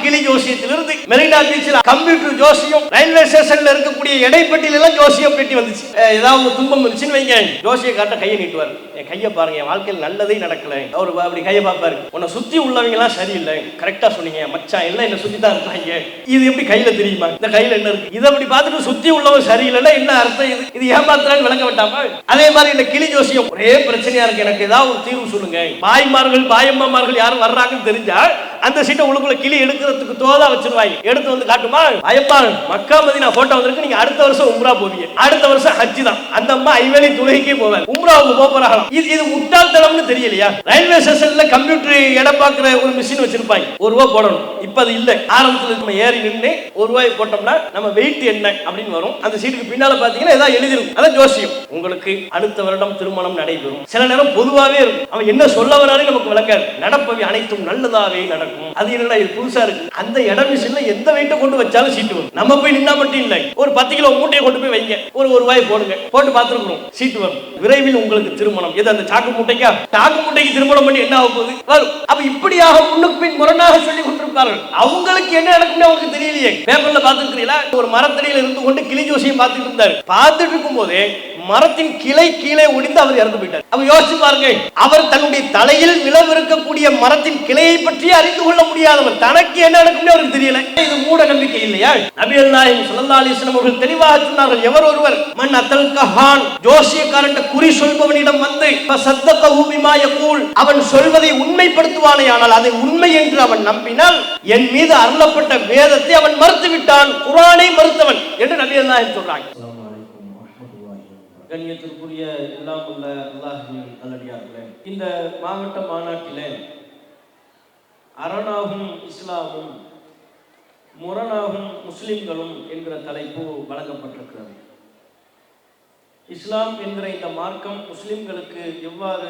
கிளி ஜோசியத்திலிருந்து மெரினா பீச்சில் கம்ப்யூட்டர் ஜோசியம், ரயில்வே ஸ்டேஷன்ல இருக்கக்கூடிய எடைப்பட்டியில எல்லாம் ஜோசியம் பெட்டி வந்துச்சு. ஏதாவது துன்பம் இருந்துச்சுன்னு வைங்க, ஜோசிய காட்ட கையை நீட்டுவார். என் கையை பாருங்க, என் வாழ்க்கையில் நல்லதே நடக்கல. அவர் அப்படி கையை பார்ப்பாரு. உன்னை சுத்தி உள்ளவங்க எல்லாம் சரியில்லை, கரெக்டா சொன்னீங்க மச்சான், எல்லாம் என்ன சுத்தி தான் இருக்காங்க. இது எப்படி கையில தெரியுமா? இந்த கையில என்ன இருக்கு? இதை அப்படி பார்த்துட்டு சுத்தி உள்ளவங்க சரியில்லைன்னா என்ன அர்த்தம்? இது ஏமாத்துறான்னு விளங்க வேண்டாமா? அதே மாதிரி இந்த கிளி ஜோசியம் ஒரே பிரச்சனையா இருக்கு, எனக்கு ஏதாவது ஒரு தீர்வு சொல்லுங்க. பாய்மார்கள் பாயம்மார்கள் யாரும் வர்றாங்கன்னு தெரிஞ்சா அந்த சீட்டை உள்ளுக்குள்ள கிளி எடுக்கிறதுக்கு தோதா வச்சிருவாங்க. எடுத்து வந்து காட்டுமா, ஐயப்பா மக்கா மதீனா போட்டோ வந்திருக்கு, நீங்க அடுத்த வருஷம் உம்ரா போவீங்க, அடுத்த வருஷம் ஹஜ் தான். அந்த அம்மா ஐவேளை தொழுகைக்கே போவாங்க, உம்ராவுக்கு போறாங்க. இது முட்டாள்தனம்னு தெரியலையா? ரயில்வே ஸ்டேஷன்ல கம்ப்யூட்டர் எடை பார்க்கிற ஒரு மிஷின் வச்சிருப்பாங்க, ₹1 போடணும். இப்ப அது இல்ல. ஆரம்பத்தில் நம்ம ஏறி நின்று ₹1 போட்டோம்னா நம்ம வெயிட் என்ன அப்படின்னு வரும். அந்த சீட்டுக்கு பின்னால பாத்தீங்கன்னா ஏதாவது எழுதிருக்கும். அதான் ஜோசியம். உங்களுக்கு அடுத்த வருடம் திருமணம் நடைபெறும். சில நேரம் பொதுவாவே இருக்கும், அவன் என்ன சொல்ல வரானே நமக்கு விளங்காது. நடப்பவை அனைத்தும் நல்லதாவே நடக்கும். அது என்னடா இது புதுசா இருக்கு. அந்த இட மிஷின்ல எந்த வெயிட்டை கொண்டு வச்சாலும் சீட்டு வரும். நம்ம போய் நின்னா மட்டும் இல்லை, ஒரு 10 கிலோ மூட்டையை கொண்டு போய் வைங்க, ₹1 போடுங்க, போட்டு பார்த்துருக்கோம், சீட்டு வரும். விரைவில் உங்களுக்கு திருமணம். எது அந்த சாக்கு மூட்டைக்கா? சாக்கு மூட்டைக்கு திருமணம் பண்ணி என்ன ஆக போகுது? வரும். அப்ப இப்படியாக முன்னுக்கு பின் முரணாக சொல்லி கொண்டிருப்பார்கள். அவங்களுக்கு என்ன நடக்கும்னு அவங்களுக்கு தெரியலையே. பேப்பர்ல பார்த்துருக்கீங்களா? ஒரு மரத்தடியில் இருந்து கொண்டு கிளி ஜோசியம் பார்த்துட்டு இருந்தாரு. பார்த்துட்டு இருக்கும் போதே மரத்தின் கிளை கீழே ஒடிந்து அவர் இறந்து போயிட்டார். அப்ப யோசிச்சு பாருங்க, அவர் தன்னுடைய தலையில் விழவிருக்கக்கூடிய மரத்தின் கிளையை பற்றி அறிந்து கொள்ள முடியாதவர், தனக்கு என்ன நடக்கும்னு அவருக்கு தெரியல. இது மூட நம்பிக்கை இல்லையா? நபிகள் நாயகம் ஸல்லல்லாஹு அலைஹி வஸல்லம் அவர்கள் தெளிவாக சொன்னார்கள், எவர் ஒருவர் மன் அத்தல் கஹான், ஜோசியக்காரன் குறி சொல்பவனிடம் வந்து ஃபஸத்தகஹு பிமா யகூல், அவன் சொல்வதை உண்மைப்படுத்துவானேயானால், அதை உண்மை என்று அவன் நம்பினால், என் மீது அருளப்பட்ட வேதத்தை அவன் மறுத்து விட்டான், குர்ஆனை மறுத்தவன் என்று நபிகள் நாயகம் சொல்றாங்க. கண்ணியத்திற்குரிய எல்லாம் உள்ள அல்லாஹ்வின் நல்லடியார்களே, இந்த மாவட்ட மாநாட்டிலே அரணாகும் இஸ்லாமும் முரணாகும் முஸ்லிம்களும் என்கிற தலைப்பு வழங்கப்பட்டிருக்கிறது. இஸ்லாம் என்கிற இந்த மார்க்கம் முஸ்லிம்களுக்கு எவ்வாறு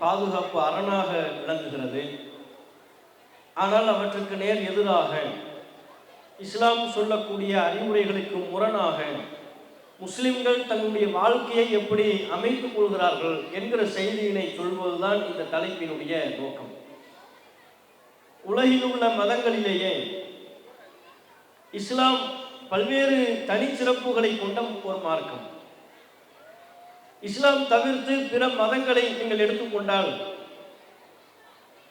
பாதுகாப்பு அரணாக விளங்குகிறது, ஆனால் அவற்றுக்கு நேர் எதிராக இஸ்லாம் சொல்லக்கூடிய அறிவுரைகளுக்கு முரணாக முஸ்லிம்கள் தன்னுடைய வாழ்க்கையை எப்படி அமைத்துக் கொள்கிறார்கள் என்கிற செய்தியினை சொல்வதுதான் இந்த தலைப்பினுடைய நோக்கம். உலகில் உள்ள மதங்களிலேயே இஸ்லாம் பல்வேறு தனிச்சிறப்புகளை கொண்ட ஒரு மார்க்கம். இஸ்லாம் தவிர்த்து பிற மதங்களை நீங்கள் எடுத்துக்கொண்டால்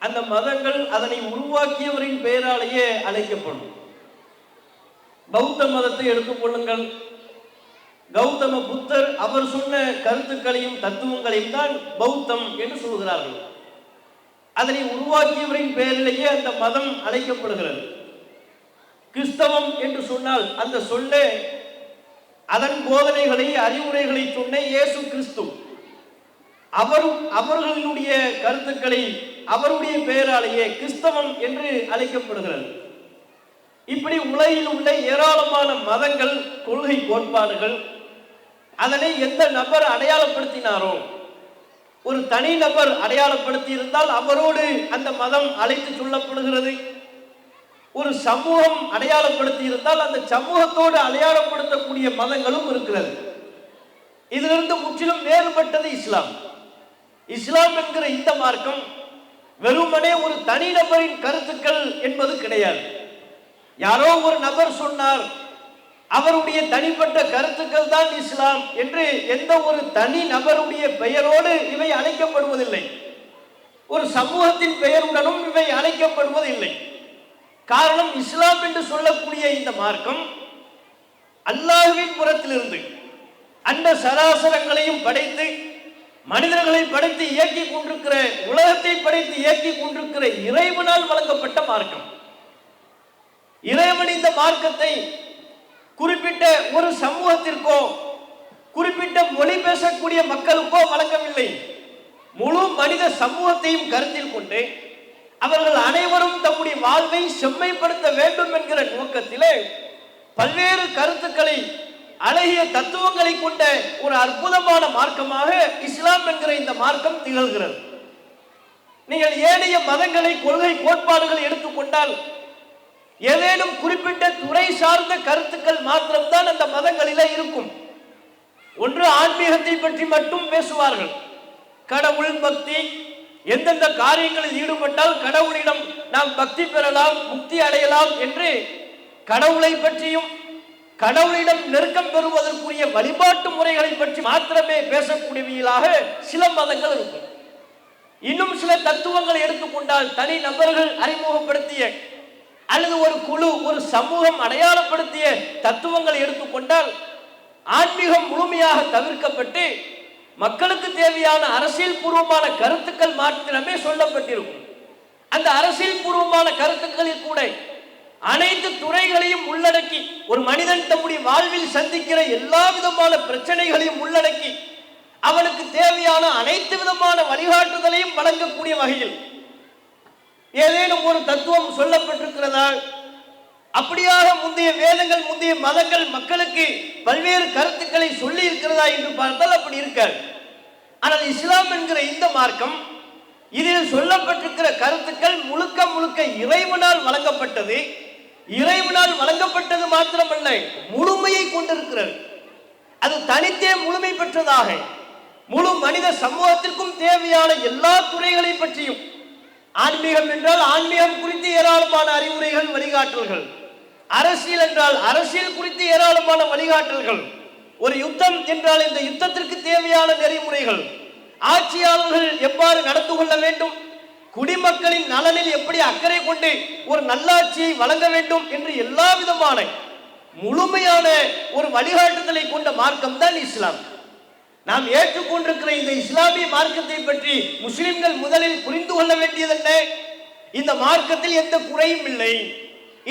அந்த மதங்கள் அதனை உருவாக்கியவரின் பெயராலேயே அழைக்கப்படும். பௌத்த மதத்தை எடுத்துக்கொள்ளுங்கள். கௌதம புத்தர் அவர் சொன்ன கருத்துக்களையும் தத்துவங்களையும் தான் பௌத்தம் என்று சொல்கிறார்கள். அதனை உருவாக்கியவரின் பெயரிலேயே அந்த மதம் அழைக்கப்படுகிறது. கிறிஸ்தவம் என்று சொன்னால் அந்த சொல்ல அதன் போதனைகளை அறிவுரைகளை சொன்ன இயேசு கிறிஸ்து, அவர்களுடைய கருத்துக்களை அவருடைய பெயராலேயே கிறிஸ்தவம் என்று அழைக்கப்படுகிறது. இப்படி உலகில் உள்ள ஏராளமான மதங்கள், கொள்கை, கோட்பாடுகள், அதனை எந்த நபர் அடையாளப்படுத்தினாரோ, ஒரு தனி நபர் அடையாளப்படுத்தி இருந்தால் அவரோடு அந்த மதம் அழைத்து சொல்லப்படுகிறது. ஒரு சமூகம் அடையாளப்படுத்தி இருந்தால் அந்த சமூகத்தோடு அடையாளப்படுத்தக்கூடிய மதங்களும் இருக்கிறது. இதிலிருந்து முற்றிலும் வேறுபட்டது இஸ்லாம். இஸ்லாம் என்கிற இந்த மார்க்கம் வெறுமனே ஒரு தனிநபரின் கருத்துக்கள் என்பது கிடையாது. யாரோ ஒரு நபர் சொன்னார், அவருடைய தனிப்பட்ட கருத்துக்கள் தான் இஸ்லாம் என்று எந்த ஒரு தனி நபருடைய பெயரோடு இவை அழைக்கப்படுவதில்லை. ஒரு சமூகத்தின் பெயருடனும் இவை அழைக்கப்படுவதில்லை. காரணம், இஸ்லாம் என்று சொல்லக்கூடிய இந்த மார்க்கம் அல்லாஹ்வின் புறத்திலிருந்து அந்த சராசரங்களையும் படைத்து மனிதர்களை படைத்து இயக்கி கொண்டிருக்கிற, உலகத்தை படைத்து இயக்கி கொண்டிருக்கிற இறைவனால் வழங்கப்பட்ட மார்க்கம். இறைவன் இந்த மார்க்கத்தை குறிப்பிட்ட ஒரு சமூகத்திற்கோ குறிப்பிட்ட மொழி பேசக்கூடிய மக்களுக்கோ வழங்கவில்லை. முழு மனித சமூகத்தையும் கருத்தில் கொண்டு அவர்கள் அனைவரும் தம்முடைய வாழ்வை செம்மைப்படுத்த வேண்டும் என்கிற நோக்கத்திலே பல்வேறு கருத்துக்களை, அழகிய தத்துவங்களை கொண்ட ஒரு அற்புதமான மார்க்கமாக இஸ்லாம் என்கிற இந்த மார்க்கம் திகழ்கிறது. நீங்கள் ஏனைய மதங்களை, கொள்கை, கோட்பாடுகளை எடுத்துக்கொண்டால் ஏதேனும் குறிப்பிட்ட துறை சார்ந்த கருத்துக்கள் மாத்திரம்தான் அந்த மதங்களிலே இருக்கும். ஒன்று ஆன்மீகத்தை பற்றி மட்டும் பேசுவார்கள், கடவுள் பக்தி, எந்தெந்த காரியங்களில் ஈடுபட்டால் கடவுளிடம் நாம் பக்தி பெறலாம், முக்தி அடையலாம் என்று கடவுளை பற்றியும் கடவுளிடம் நெருக்கம் பெறுவதற்குரிய வழிபாட்டு முறைகளை பற்றி மாத்திரமே பேசக்கூடியவைகளாக சில மதங்கள் இருக்கும். இன்னும் சில தத்துவங்களை எடுத்துக்கொண்டால் தனி நபர்கள் அறிமுகப்படுத்திய அல்லது ஒரு குழு, ஒரு சமூகம் அடையாளப்படுத்திய தத்துவங்களை எடுத்துக்கொண்டால் ஆன்மீகம் முழுமையாக தவிர்க்கப்பட்டு மக்களுக்கு தேவையான அரசியல் பூர்வமான கருத்துக்கள் மாத்திரமே சொல்லப்பட்டிருக்கும். அந்த அரசியல் பூர்வமான கருத்துக்களில் கூட அனைத்து துறைகளையும் உள்ளடக்கி ஒரு மனிதன் தம்முடைய வாழ்வில் சந்திக்கிற எல்லா விதமான பிரச்சனைகளையும் உள்ளடக்கி அவனுக்கு தேவையான அனைத்து விதமான வழிகாட்டுதலையும் வழங்கக்கூடிய வகையில் ஏதேனும் ஒரு தத்துவம் சொல்லப்பட்டிருக்கிறதா? அப்படியாக முந்தைய வேதங்கள், முந்தைய மதங்கள் மக்களுக்கு பல்வேறு கருத்துக்களை சொல்லி இருக்கிறதா என்று பார்த்தால் அப்படி இருக்காது. ஆனால் இஸ்லாம் என்கிற இந்த மார்க்கம் இதில் சொல்லப்பட்டிருக்கிற கருத்துக்கள் முழுக்க முழுக்க இறைவனால் வழங்கப்பட்டது. இறைவனால் வழங்கப்பட்டது மாத்திரமல்ல, முழுமையை கொண்டிருக்கிறது. அது தனித்தே முழுமை பெற்றதாக முழு மனித சமூகத்திற்கும் தேவையான எல்லா துறைகளை பற்றியும், ஆன்மீகம் என்றால் ஆன்மீகம் குறித்து ஏராளமான அறிவுரைகள், வழிகாட்டல்கள், அரசியல் என்றால் அரசியல் குறித்து ஏராளமான வழிகாட்டல்கள், ஒரு யுத்தம் என்றால் இந்த யுத்தத்திற்கு தேவையான நெறிமுறைகள், ஆட்சியாளர்கள் எவ்வாறு நடந்து கொள்ள வேண்டும், குடிமக்களின் நலனில் எப்படி அக்கறை கொண்டு ஒரு நல்லாட்சியை வழங்க வேண்டும் என்று எல்லா விதமான முழுமையான ஒரு வழிகாட்டுதலை கொண்ட மார்க்கம் தான் இஸ்லாம். நாம் ஏற்றுக்கொண்டிருக்கிற இந்த இஸ்லாமிய மார்க்கத்தை பற்றி முஸ்லிம்கள் முதலில் புரிந்து கொள்ள வேண்டியது என்ன? இந்த மார்க்கத்தில் எந்த குறையும் இல்லை,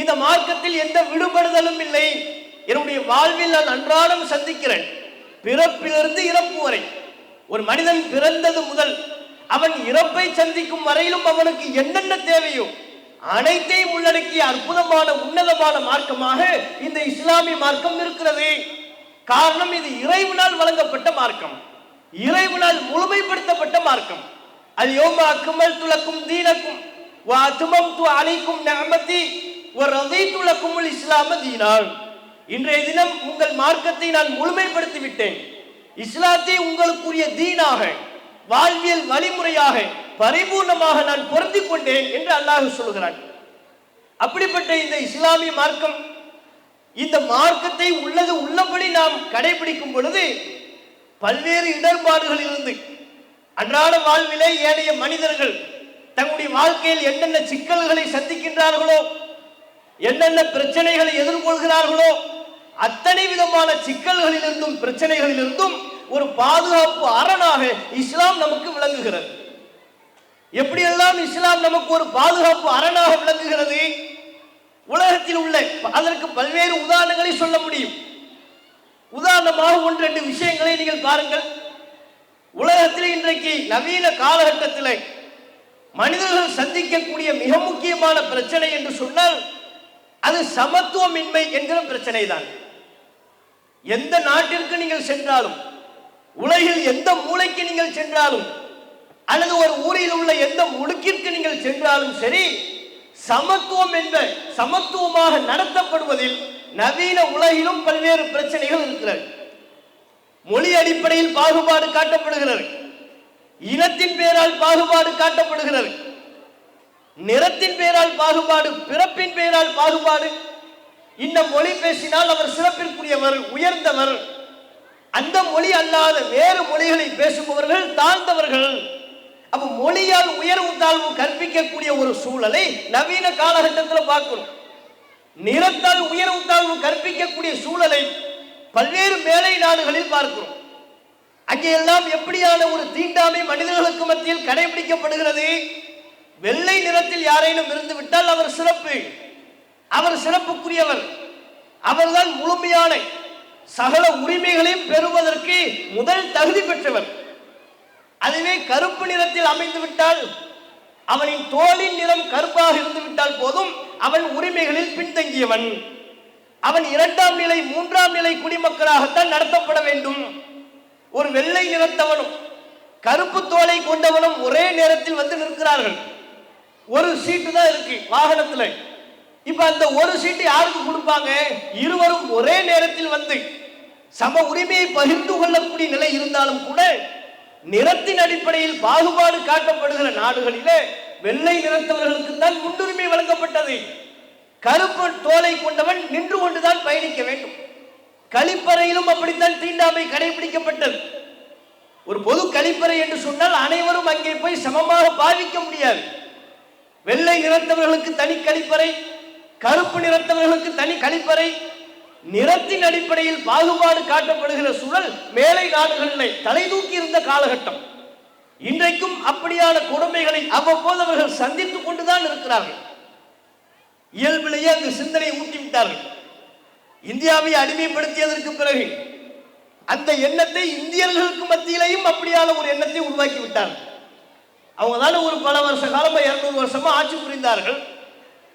இந்த மார்க்கத்தில் எந்த விடுபடுதலும் இல்லை. என்னுடைய வாழ்வில் நான் அன்றாடம் சந்திக்கிறேன், பிறப்பிலிருந்து இறப்பு வரை ஒரு மனிதன் பிறந்தது முதல் அவன் இறப்பை சந்திக்கும் வரையிலும் அவனுக்கு என்னென்ன தேவையோ அனைத்தையும் உள்ளடக்கிய அற்புதமான உன்னதமான மார்க்கமாக இந்த இஸ்லாமிய மார்க்கம் இருக்கிறது. காரணம், இது இறைவனால் வழங்கப்பட்ட மார்க்கம், இறைவனால் முழுமைப்படுத்தப்பட்ட மார்க்கம். அல்-யௌம அக்மல்து லக்கும் தீனக்கும் வ அத்மம்து அலைக்கும் நிஅமதி வ ரதீது லக்குமுல் இஸ்லாம தீனா. இன்றைய தினம் உங்கள் மார்க்கத்தை நான் முழுமைப்படுத்தி விட்டேன், இஸ்லாத்தை உங்களுக்குரிய தீனாக, வாழ்வியல் வழிமுறையாக பரிபூர்ணமாக நான் பொருந்திக் கொண்டேன் என்று அல்லாஹ் சொல்கிறான். அப்படிப்பட்ட இந்த இஸ்லாமிய மார்க்கம், இந்த மார்க்கத்தை உள்ளது உள்ளபடி நாம் கடைபிடிக்கும் பொழுது பல்வேறு இடர்பாடுகளில் இருந்து அன்றாட வாழ்விலே ஏனைய மனிதர்கள் தங்களுடைய வாழ்க்கையில் என்னென்ன சிக்கல்களை சந்திக்கின்றார்களோ, என்னென்ன பிரச்சனைகளை எதிர்கொள்கிறார்களோ, அத்தனை விதமான சிக்கல்களிலிருந்தும் பிரச்சனைகளிலிருந்தும் ஒரு பாதுகாப்பு அரணாக இஸ்லாம் நமக்கு விளங்குகிறது. எப்படியெல்லாம் இஸ்லாம் நமக்கு ஒரு பாதுகாப்பு அரணாக விளங்குகிறது? உலகத்தில் உள்ள அதற்கு பல்வேறு உதாரணங்களை சொல்ல முடியும். உதாரணமாக ஒன்று ரெண்டு விஷயங்களை நீங்கள் பாருங்கள். உலகத்தில் இன்றைக்கு நவீன காலகட்டத்தில் மனிதர்கள் சந்திக்கக்கூடிய மிக முக்கியமான பிரச்சனை என்று சொன்னால் அது சமத்துவமின்மை என்கிற பிரச்சனை தான். எந்த நாட்டிற்கு நீங்கள் சென்றாலும், உலகில் எந்த மூலைக்கு நீங்கள் சென்றாலும், அல்லது ஒரு ஊரில் உள்ள எந்த முடுக்கிற்கு நீங்கள் சென்றாலும் சரி, சமத்துவம் என்ற சமத்துவமாக நடத்தப்படுவதில் நவீன உலகிலும் பல்வேறு பிரச்சனைகள் இருக்கிறது. மொழி அடிப்படையில் பாகுபாடு காட்டப்படுகிறது, இனத்தின் பெயரால் பாகுபாடு காட்டப்படுகிறது, நிறத்தின் பெயரால் பாகுபாடு, பிறப்பின் பெயரால் பாகுபாடு. இந்த மொழி பேசினால் அவர் சிறப்பிற்குரியவர், உயர்ந்தவர், அந்த மொழி அல்லாத வேறு மொழிகளை பேசுபவர்கள் தாழ்ந்தவர்கள். அப்ப மொழியால் உயர்வு தாழ்வு கற்பிக்கக்கூடிய ஒரு சூழலை நவீன காலகட்டத்தில் பார்க்கணும். நிறத்தால் உயர்வு தாழ்வு கற்பிக்கக்கூடிய சூழலை பல்வேறு மேலை நாடுகளில் பார்க்கிறோம். அங்கே எல்லாம் எப்படியான ஒரு தீண்டாமை மனிதர்களுக்கு மத்தியில் கடைபிடிக்கப்படுகிறது? வெள்ளை நிறத்தில் யாரேனும் இருந்து விட்டால் அவர் சிறப்பு, அவர் சிறப்புக்குரியவர், அவர்தான் முழுமையான சகல உரிமைகளையும் பெறுவதற்கு முதல் தகுதி பெற்றவர். அதுவே கருப்பு நிறத்தில் அமைந்து விட்டால், அவனின் தோலின் நிறம் கருப்பாக இருந்து விட்டால் போதும், அவன் உரிமைகளில் பின்தங்கியவன், அவன் இரண்டாம் நிலை மூன்றாம் நிலை குடிமக்களாகத்தான் நடத்தப்பட வேண்டும். ஒரு வெள்ளை நிறத்தவனும் கருப்பு தோலை கொண்டவனும் ஒரே நேரத்தில் வந்து நிற்கிறார்கள். ஒரு சீட்டு தான் இருக்கு வாகனத்தில். இப்ப அந்த ஒரு சீட்டு யாருக்கு கொடுப்பாங்க? இருவரும் ஒரே நேரத்தில் வந்து சம உரிமையை பகிர்ந்து கொள்ளக்கூடிய நிலை இருந்தாலும் கூட நிறத்தின் அடிப்படையில் பாகுபாடு காட்டப்படுகிற நாடுகளிலே வெள்ளை நிறத்தவர்களுக்கு தான் முன்னுரிமை வழங்கப்பட்டது. கருப்பு தோலை கொண்டவன் நின்று கொண்டுதான் பயணிக்க வேண்டும். கழிப்பறையிலும் அப்படித்தான் தீண்டாமை கடைபிடிக்கப்பட்டது. ஒரு பொது கழிப்பறை என்று சொன்னால் அனைவரும் அங்கே போய் சமமாக பாவிக்க முடியாது. வெள்ளை நிறத்தவர்களுக்கு தனி கழிப்பறை, கருப்பு நிறத்தவர்களுக்கு தனி கழிப்பறை, நிறத்தின் அடிப்படையில் பாகுபாடு காட்டப்படுகிற சூழல் மேலை நாடுகளில் தலை தூக்கி இருந்த காலகட்டம். இன்றைக்கும் அப்படியான கொடுமைகளை அவ்வப்போது அவர்கள் சந்தித்துக் கொண்டுதான் இருக்கிறார்கள். இயல்பிலேயே அந்த சிந்தனை ஊட்டிவிட்டார்கள். இந்தியாவை அடிமைப்படுத்தியதற்கு பிறகு அந்த எண்ணத்தை இந்தியர்களுக்கு மத்தியிலேயும் அப்படியான ஒரு எண்ணத்தை உருவாக்கி விட்டார்கள். அவங்க தானே ஒரு பல வருஷ காலமா 200 வருஷமா ஆட்சி புரிந்தார்கள்.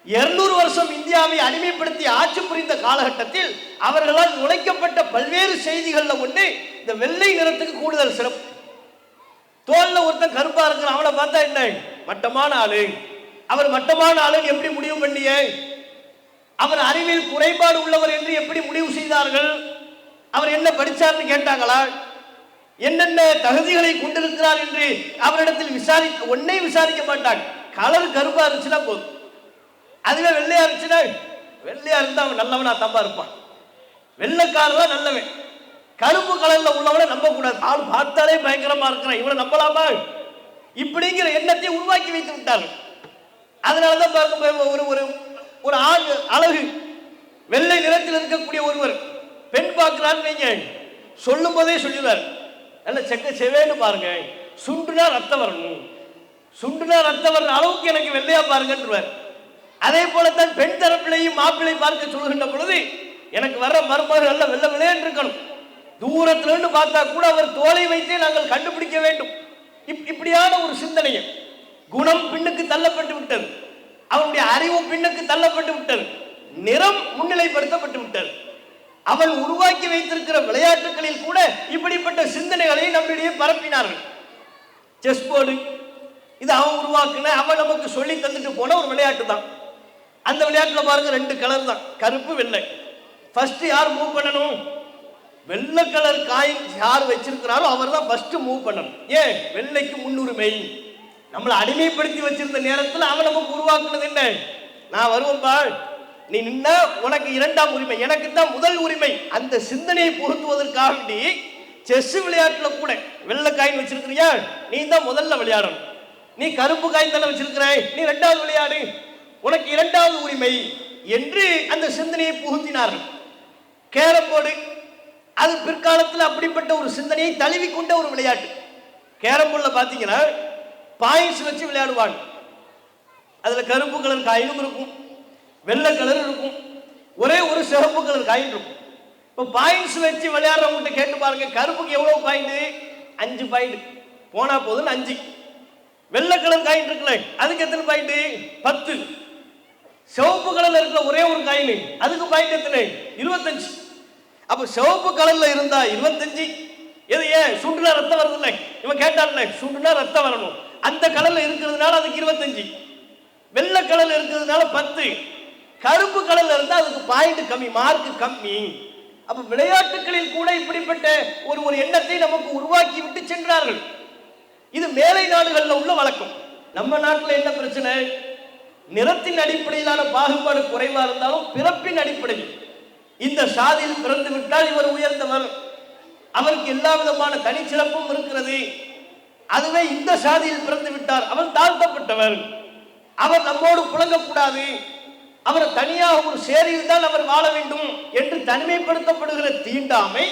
200 வருஷம் இந்தியாவை அடிமைப்படுத்தி ஆட்சி புரிந்த காலகட்டத்தில் அவர்களால் நுழைக்கப்பட்ட பல்வேறு செய்திகள்ல ஒண்ணு இந்த வெள்ளை நிறத்துக்கு கூடுதல் சிறப்பு. தோல்ல ஒருத்தன் கருப்பா இருக்கிற அவனை பார்த்தா என்ன மட்டமான ஆளு, அவர் மட்டமான ஆளு எப்படி முடிவு பண்ணிய, அவர் அறிவியல் குறைபாடு உள்ளவர் என்று எப்படி முடிவு செய்தார்கள்? அவர் என்ன படிச்சார்னு கேட்டாங்களா? என்னென்ன தகுதிகளை கொண்டிருக்கிறார் என்று அவரிடத்தில் விசாரிக்க மாட்டாங்க. கலர் கருப்பா இருந்துச்சுன்னா போதும். அதுவே வெள்ளையா இருந்துச்சுன்னா, வெள்ளையா இருந்தா அவன் நல்லவனா தம்பா இருப்பான், வெள்ளைக்காரதான் நல்லவன். கருப்பு கலர்ல உள்ளவனை நம்ப கூடாது, ஆள் பார்த்தாலே பயங்கரமா இருக்கிறான், இவனை நம்பலாமா இப்படிங்கிற எண்ணத்தை உருவாக்கி வைத்து விட்டார்கள். அதனாலதான் பார்க்க ஒரு ஆண் அழகு வெள்ளை நிறத்தில் இருக்கக்கூடிய ஒருவர் பெண் பார்க்கிறான்னு நீங்க சொல்லும் போதே சொல்லுவார், நல்ல செக்க செவேன்னு பாருங்க, சுண்டுனா ரத்தம் வரணும், சுண்டுனா ரத்தம் வர்ற அளவுக்கு எனக்கு வெள்ளையா பாருங்கன்றார். அதே போலத்தான் பெண் தரப்பிலையும் மாப்பிள்ளை பார்க்க சொல்லுகின்ற பொழுது எனக்கு வர்ற மருமகள் நல்ல வெள்ளை வெள்ளையன்னு இருக்கணும், தூரத்துல இருந்து பார்த்தா கூட அவர் தோலை வைத்தே நாங்கள் கண்டுபிடிக்க வேண்டும். இப்படியான ஒரு சிந்தனையை குணம் பின்னுக்கு தள்ளப்பட்டு விட்டது, அவனுடைய அறிவு பின்னுக்கு தள்ளப்பட்டு விட்டது, நிறம் முன்னிலைப்படுத்தப்பட்டு விட்டது. அவன் உருவாக்கி வைத்திருக்கிற விளையாட்டுகளில் கூட இப்படிப்பட்ட சிந்தனைகளை நம்மிடையே பரப்பினார்கள். செஸ் போர்டு இது அவன் உருவாக்குன, அவன் நமக்கு சொல்லி தந்துட்டு போன ஒரு விளையாட்டு தான். அந்த விளையாட்டுல பாருங்க 2 கலர் தான், கருப்பு வெள்ளை. ஃபர்ஸ்ட் யார் மூவ் பண்ணணும்? வெள்ளை கலர் காயின் யார் வச்சிருக்கிறாரோ அவர் தான் ஃபர்ஸ்ட் மூவ் பண்ணணும். ஏன்? வெள்ளைக்கு முன்னுரிமை. நம்மளை அடிமைப்படுத்தி வச்சிருந்த நேரத்தில் அவன் நமக்கு உருவாக்குனது என்ன? நான் வருவேன்பா, நீ நின்னா உனக்கு 2ஆம் உரிமை, எனக்கு தான் முதல் உரிமை. அந்த சிந்தனையை பொருத்துவதற்காக செஸ் விளையாட்டுல கூட வெள்ளை காயின் வச்சிருக்கிறியா, நீ தான் முதல்ல விளையாடணும். நீ கருப்பு காயின் தானே வச்சிருக்கிற, நீ 2வது விளையாடு, உனக்கு 2வது உரிமை என்று அந்த சிந்தனையை புகுத்தினார்கள். கேரம் போர்டு அது பிற்காலத்தில் அப்படிப்பட்ட ஒரு சிந்தனையை தழுவி கொண்ட ஒரு விளையாட்டு. கேரம் போர்டுல பாத்தீங்கன்னா பாயிண்ட்ஸ் வச்சு விளையாடுவாங்க. அதுல கருப்பு கலர் காயினும் இருக்கும், வெள்ளை கலர் இருக்கும், ஒரே ஒரு சிவப்பு கலர் காயின் இருக்கும். இப்போ பாயிண்ட்ஸ் வச்சு விளையாடுறவங்க கேட்டு பாருங்க, கருப்புக்கு எவ்வளவு பாயிண்ட்? 5 பாயிண்ட் போனா போதுன்னு 5. வெள்ளை கலர் காயின் இருக்குல்ல, அதுக்கு எத்தனை பாயிண்ட்? 10. சிவப்பு கலர்ல இருக்கிற ஒரே ஒரு காயின், அதுக்கு பாயிண்ட் எத்தனை? 25. அப்ப சிவப்பு கலர்ல இருந்தா 25. எது? ஏன்? சுண்டுனா ரத்தம் வருது இல்லை, இவன் கேட்டான்ல, சுண்டுனா ரத்தம் வரணும், அந்த கலர்ல இருக்கிறதுனால அதுக்கு 25. வெள்ளை கலர்ல இருக்கிறதுனால 10. கருப்பு கலர்ல இருந்தா அதுக்கு பாயிண்ட் கம்மி, மார்க் கம்மி. அப்ப விளையாட்டுகளில் கூட இப்படிப்பட்ட ஒரு எண்ணத்தை நமக்கு உருவாக்கி விட்டு சென்றார்கள். இது மேலை நாடுகளில் உள்ள வழக்கம். நம்ம நாட்டில் என்ன பிரச்சனை? நிறத்தின் அடிப்படையிலான பாகுபாடு குறைவா இருந்தாலும் பிறப்பின் அடிப்படையில் இந்த சாதியில் பிறந்து விட்டால் இவர் உயர்ந்தவர், அவருக்கு எல்லா விதமான தனிச்சிறப்பும் இருக்கிறது. அதுவே இந்த சாதியில் பிறந்து விட்டார் அவர் தாழ்த்தப்பட்டவர், அவர் நம்மோடு புழங்கக்கூடாது, அவர் தனியாக ஒரு சேரியில் தான் அவர் வாழ வேண்டும் என்று தனிமைப்படுத்தப்படுகிற தீண்டாமை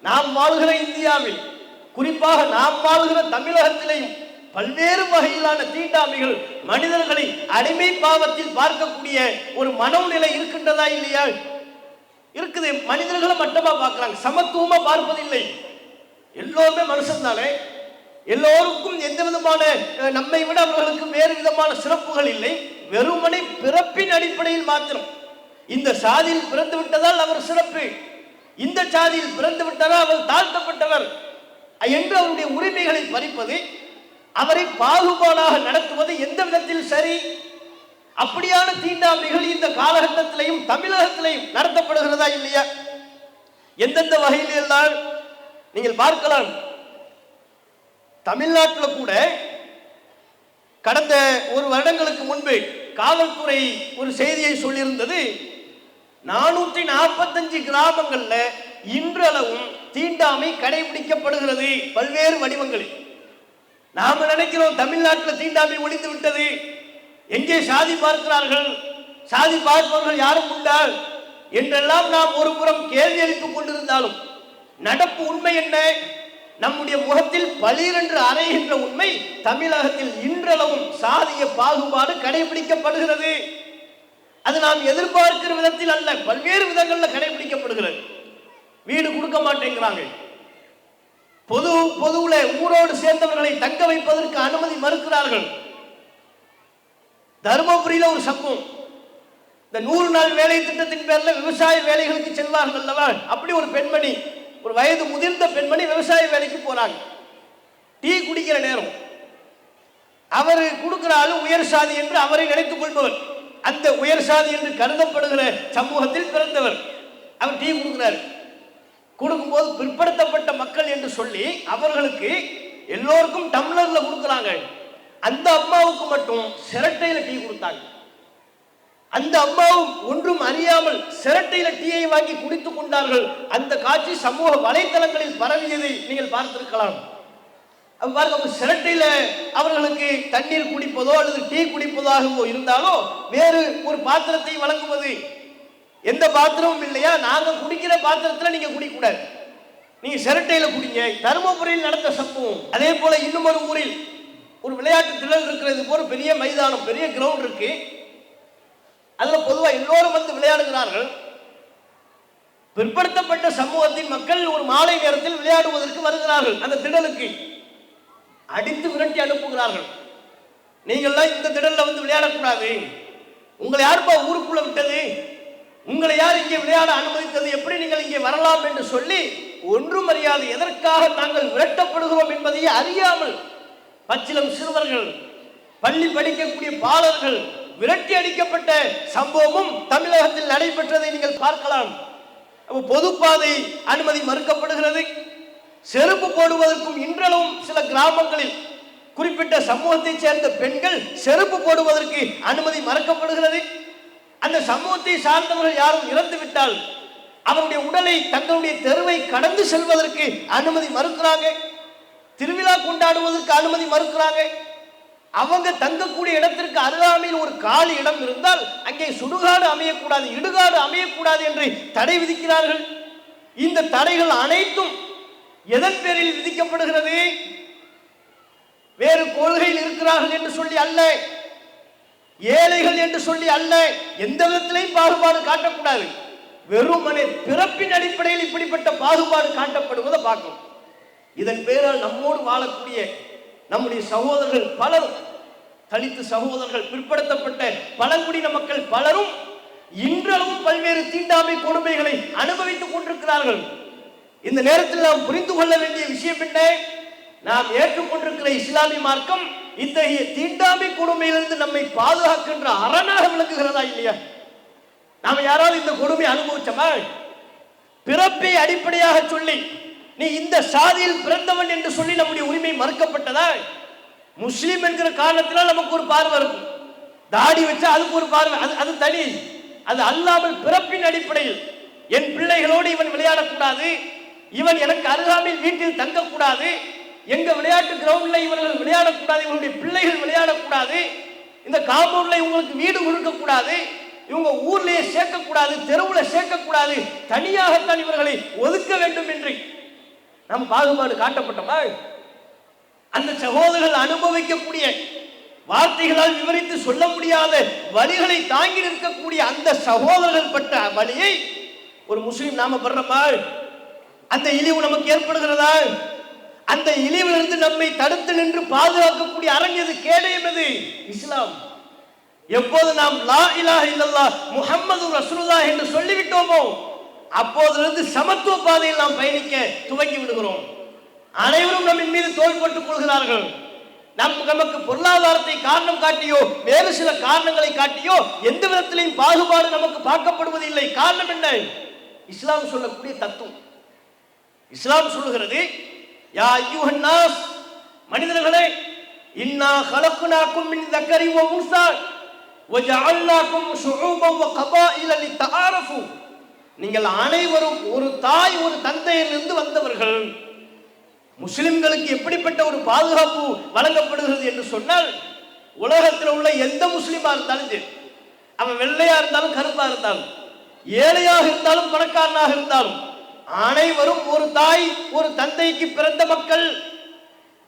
நாம் வாழ்கிற இந்தியாவில், குறிப்பாக நாம் வாழ்கிற தமிழகத்திலேயும் பல்வேறு வகையிலான தீண்டாமைகள் மனிதர்களை அடிமை பாவத்தில் பார்க்கக்கூடிய ஒரு மனோநிலை இருக்கின்றதா இல்லையா? இருக்குது. மனிதர்களை மட்டமா பார்க்கிறாங்க, சமத்துவமா பார்ப்பதில்லை. எல்லோருமே மனுஷன் தானே, எல்லோருக்கும் எந்த விதமான நம்மை விட அவர்களுக்கு வேறு விதமான சிறப்புகள் இல்லை. வெறுமனை பிறப்பின் அடிப்படையில் மாத்திரம் இந்த சாதியில் பிறந்து விட்டதால் அவர் சிறப்பு, இந்த சாதியில் பிறந்து விட்டதால் அவர் தாழ்த்தப்பட்டவர் என்று அவருடைய உரிமைகளை பறிப்பது, அவரை பாகுபாடாக நடத்துவது எந்த விதத்தில் சரி? அப்படியான தீண்டாமைகள் இந்த காலகட்டத்திலையும் தமிழகத்திலையும் நடத்தப்படுகிறதா இல்லையா? எந்தெந்த வகையில் எல்லாம் நீங்கள் பார்க்கலாம். தமிழ்நாட்டில் கூட கடந்த ஒரு வருடங்களுக்கு முன்பு காவல்துறை ஒரு செய்தியை சொல்லியிருந்தது. 445 கிராமங்கள்ல இன்றளவும் தீண்டாமை கடைபிடிக்கப்படுகிறது பல்வேறு வடிவங்களில். நாம நினைக்கிறோம் தமிழ்நாட்டில் தீண்டாமை ஒழிந்து விட்டது, எங்கே சாதி பார்க்கிறார்கள், சாதி பார்ப்பவர்கள் யாரும் உண்டா என்றெல்லாம் நாம் ஒரு புறம் கேள்வி எழுப்பிக் கொண்டிருந்தாலும் நடப்பு உண்மை என்ன? நம்முடைய முகத்தில் பளீர் என்று அறைகின்ற உண்மை, தமிழகத்தில் இன்றளவும் சாதிய பாகுபாடு கடைபிடிக்கப்படுகிறது. அது நாம் எதிர்பார்க்கிற விதத்தில் அல்ல, பல்வேறு விதங்களில் கடைபிடிக்கப்படுகிறது. வீடு கொடுக்க மாட்டேங்கிறாங்க, பொதுவுல ஊரோடு சேர்ந்தவர்களை தங்க வைப்பதற்கு அனுமதி மறுக்கிறார்கள். தருமபுரியில ஒரு சம்பவம், இந்த 100 நாள் வேலை திட்டத்தின் பேர்ல விவசாய வேலைகளுக்கு செல்வார்கள் அல்லவா, அப்படி ஒரு பெண்மணி, ஒரு வயது முதிர்ந்த பெண்மணி விவசாய வேலைக்கு போறாங்க. டீ குடிக்கிற நேரம் அவர் கொடுக்கிற ஆளு உயர் சாதி என்று அவரை நினைத்துக் கொள்பவர், அந்த உயர் சாதி என்று கருதப்படுகிற சமூகத்தில் பிறந்தவர். அவர் டீ கொடுக்கிறார். கொடுக்கும்போது பிற்படுத்தப்பட்ட மக்கள் என்று சொல்லி அவர்களுக்கு எல்லோருக்கும் டம்ளர்ல கொடுக்குறாங்க. அந்த அம்மாவுக்கு மட்டும் சிரட்டையில டீ கொடுத்தாங்க. அந்த அம்மாவும் ஒன்றும் அறியாமல் சிரட்டையில டீயை வாங்கி குடித்துக் கொண்டார்கள். அந்த காட்சி சமூக வலைதளங்களில் பரவியதை நீங்கள் பார்த்திருக்கலாம். பாருங்க, சிரட்டையில அவர்களுக்கு தண்ணீர் குடிப்பதோ அல்லது டீ குடிப்பதாகவோ இருந்தாலோ வேறு ஒரு பாத்திரத்தை வழங்குவது, எந்த பாத்திரமும் இல்லையா, நாங்க குடிக்கிற பாத்திரத்துல நீங்க குடிக்கூடாது, நீங்க சிரட்டையில குடிங்க. தருமபுரியில் நடந்த சம்பவம். அதே போல இன்னும் ஒரு ஊரில் ஒரு விளையாட்டு திடல் இருக்கிறது போல பெரிய மைதானம், பெரிய கிரவுண்ட் இருக்கு. அதுல பொதுவா எல்லோரும் வந்து விளையாடுகிறார்கள். பிற்படுத்தப்பட்ட சமூகத்தின் மக்கள் ஒரு மாலை நேரத்தில் விளையாடுவதற்கு வருகிறார்கள். அந்த திடலுக்கு அடித்து விரட்டி அனுப்புகிறார்கள். நீங்கள்லாம் இந்த திடல்ல வந்து விளையாடக்கூடாது, உங்களை யாருப்பா ஊருக்குள்ள விட்டது, உங்களை யார் இங்கே விளையாட அனுமதித்தது, எப்படி நீங்கள் இங்கே வரலாம் என்று சொல்லி ஒன்றும் அறியாது எதற்காக நாங்கள் விரட்டப்படுகிறோம் என்பதையே அறியாமல் பச்சிலம் சிறுவர்கள், பள்ளி படிக்கக்கூடிய பாலர்கள் விரட்டி அடிக்கப்பட்ட சம்பவமும் தமிழகத்தில் நடைபெற்றதை நீங்கள் பார்க்கலாம். பொதுப்பாதை அனுமதி மறுக்கப்படுகிறது. செருப்பு போடுவதற்கும் இன்றளவும் சில கிராமங்களில் குறிப்பிட்ட சமூகத்தை சேர்ந்த பெண்கள் செருப்பு போடுவதற்கு அனுமதி மறுக்கப்படுகிறது. அந்த சமூகத்தை சார்ந்தவர்கள் யாரும் இறந்து விட்டால் அவருடைய உடலை தங்களுடைய தெருவை கடந்து செல்வதற்கு அனுமதி மறுக்கிறாங்க. திருவிழா கொண்டாடுவதற்கு அனுமதி மறுக்கிறாங்க. அவங்க தங்கக்கூடிய இடத்திற்கு அருகாமையில் ஒரு காலி இடம் இருந்தால் அங்கே சுடுகாடு அமையக்கூடாது, இடுகாடு அமையக்கூடாது என்று தடை விதிக்கிறார்கள். இந்த தடைகள் அனைத்தும் எதன் பேரில் விதிக்கப்படுகிறது? வேறு கொள்கையில் இருக்கிறார்கள் என்று சொல்லி அல்ல, ஏழைகள் என்று சொல்லி அல்ல, எந்த விதத்திலையும் பாகுபாடு காட்டக்கூடாது. வெறுமனே பிறப்பின் அடிப்படையில் இப்படிப்பட்ட பாகுபாடு காட்டப்படுவதை பார்க்கணும். இதன் பேரால் நம்மோடு வாழக்கூடிய நம்முடைய சகோதரர்கள் பலரும், தலித்து சகோதரர்கள், பிற்படுத்தப்பட்ட பழங்குடியின மக்கள் பலரும் இன்றளவும் பல்வேறு தீண்டாமை கொடுமைகளை அனுபவித்துக் கொண்டிருக்கிறார்கள். இந்த நேரத்தில் நாம் புரிந்து கொள்ள வேண்டிய விஷயம் என்ன? நாம் ஏற்றுக்கொண்டிருக்கிற இஸ்லாமிய மார்க்கம் இத்தகைய தீண்டாமை கொடுமையிலிருந்து நம்மை பாதுகாக்கின்ற அரணாக விளக்குகிறதா இல்லையா? நாம யாராவது இந்த கொடுமை அனுபவிச்சோமா? பிறப்பை அடிப்படையாக சொல்லி நீ இந்த சாதியில் பிறந்தவன் என்று சொல்லி நம்முடைய உரிமை மறுக்கப்பட்டதா? முஸ்லிம் என்கிற காரணத்தினால் நமக்கு ஒரு பார்வை இருக்கும், தாடி வச்சா அதுக்கு ஒரு பார்வை, அது தனி. அது அல்லாமல் பிறப்பின் அடிப்படையில் என் பிள்ளைகளோடு இவன் விளையாடக்கூடாது, இவன் எனக்கு அருகாமையில் வீட்டில் தங்கக்கூடாது, எங்க விளையாட்டு கிரவுண்ட்ல இவர்கள் விளையாடக்கூடாது, இவங்களுடைய பிள்ளைகள் விளையாடக்கூடாது, இந்த காம்பவுண்ட்ல இவங்களுக்கு வீடு கொடுக்கக்கூடாது, இவங்க ஊர்லயே சேர்க்கக்கூடாது, தெருவுல சேர்க்கக்கூடாது, தனியாகத்தான் இவர்களை ஒதுக்க வேண்டும் என்று நம் பாகுபாடு காட்டப்பட்டோமா? அந்த சகோதரர்கள் அனுபவிக்கக்கூடிய வார்த்தைகளால் விவரித்து சொல்ல முடியாத வலிகளை தாங்கி நிற்கக்கூடிய அந்த சகோதரர்கள் பட்ட வலியை ஒரு முஸ்லிம் நாம படுறோமா? அந்த இழிவு நமக்கு ஏற்படுகிறதா? அந்த இழிவிலிருந்து நம்மை தடுத்து நின்று பாதுகாக்கக்கூடிய அரண் எது, கேடயம் எது? இஸ்லாம். எப்போது நாம் லா இலாஹ இல்லல்லாஹ் முஹம்மது ரசூலுல்லாஹ் என்று சொல்லிவிட்டோமோ அப்போதிலிருந்து சமத்துவ பாதையில் நாம் பயணிக்க துவங்கி விடுகிறோம். அனைவரும் நம்மின் மீது தோள் போட்டுக் கொள்கிறார்கள். நமக்கு பொருளாதாரத்தை காரணம் காட்டியோ வேறு சில காரணங்களை காட்டியோ எந்த விதத்திலையும் பாகுபாடு நமக்கு பார்க்கப்படுவதில்லை. காரணம் என்ன? இஸ்லாம் சொல்லக்கூடிய தத்துவம். இஸ்லாம் சொல்லுகிறது, யா அய்யுஹன் நாஸ் மனிதர்களே, இன்னா ஹலக்னாக்கும் மின் தக்கரி வ உன்ஸா வஜஅல்னாக்கும் ஷுஊபன் வ கபாயில லிதஆரஃபு. நீங்கள் அனைவரும் ஒரு தாய் ஒரு தந்தையிலிருந்து வந்தவர்கள். முஸ்லிம்களுக்கு எப்படிப்பட்ட ஒரு பாதுகாப்பு வழங்கப்படுகிறது என்று சொன்னால், உலகத்தில் உள்ள எந்த முஸ்லிமா இருந்தாலும் சரி, அவன் வெள்ளையா இருந்தாலும் கருப்பா இருந்தாலும், ஏழையாக இருந்தாலும் பணக்காரனாக இருந்தாலும், அனைவரும் ஒரு தாய் ஒரு தந்தைக்கு பிறந்த மக்கள்.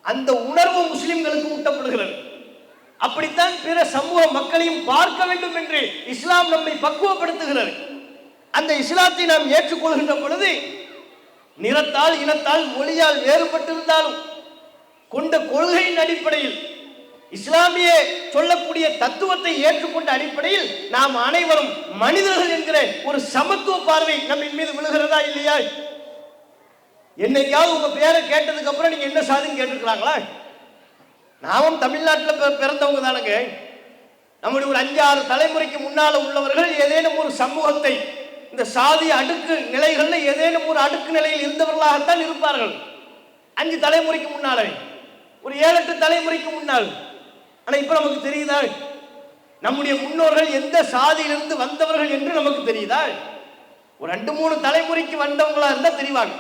அந்த உணர்வு முஸ்லிம்களுக்கு ஊட்டப்படுகிறது. அப்படித்தான் பிற சமூக மக்களையும் பார்க்க வேண்டும் என்று இஸ்லாம் நம்மை பக்குவப்படுத்துகிறது. அந்த இஸ்லாத்தை நாம் ஏற்றுக்கொள்கின்ற பொழுது, நிறத்தால் இனத்தால் மொழியால் வேறுபட்டிருந்தாலும் கொண்ட கொள்கையின் அடிப்படையில், இஸ்லாமிய சொல்லக்கூடிய தத்துவத்தை ஏற்றுக்கொண்ட அடிப்படையில் நாம் அனைவரும் மனிதர்கள் என்கிற ஒரு சமத்துவ பார்வை நம்ம மீது விழுகிறதா இல்லையா? என்னைக்காவது உங்க பேரை கேட்டதுக்கு அப்புறம் நீங்க என்ன சாதின்னு கேட்டிருக்கிறாங்களா? நாமும் தமிழ்நாட்டில் பிறந்தவங்க தானுங்க. நம்முடைய ஒரு 5-6 தலைமுறைக்கு முன்னால உள்ளவர்கள் ஏதேனும் ஒரு சமூகத்தை, இந்த சாதி அடுக்கு நிலைகள்ல ஏதேனும் ஒரு அடுக்கு நிலையில் இருந்தவர்களாகத்தான் இருப்பார்கள். 5 தலைமுறைக்கு முன்னால, ஒரு 7-8 தலைமுறைக்கு முன்னால். ஆனா இப்ப நமக்கு தெரியுதா நம்முடைய முன்னோர்கள் எந்த சாதியிலிருந்து வந்தவர்கள் என்று நமக்கு தெரியுதா? ஒரு 2-3 தலைமுறைக்கு வந்தவங்களா இருந்தா தெரிவாங்க.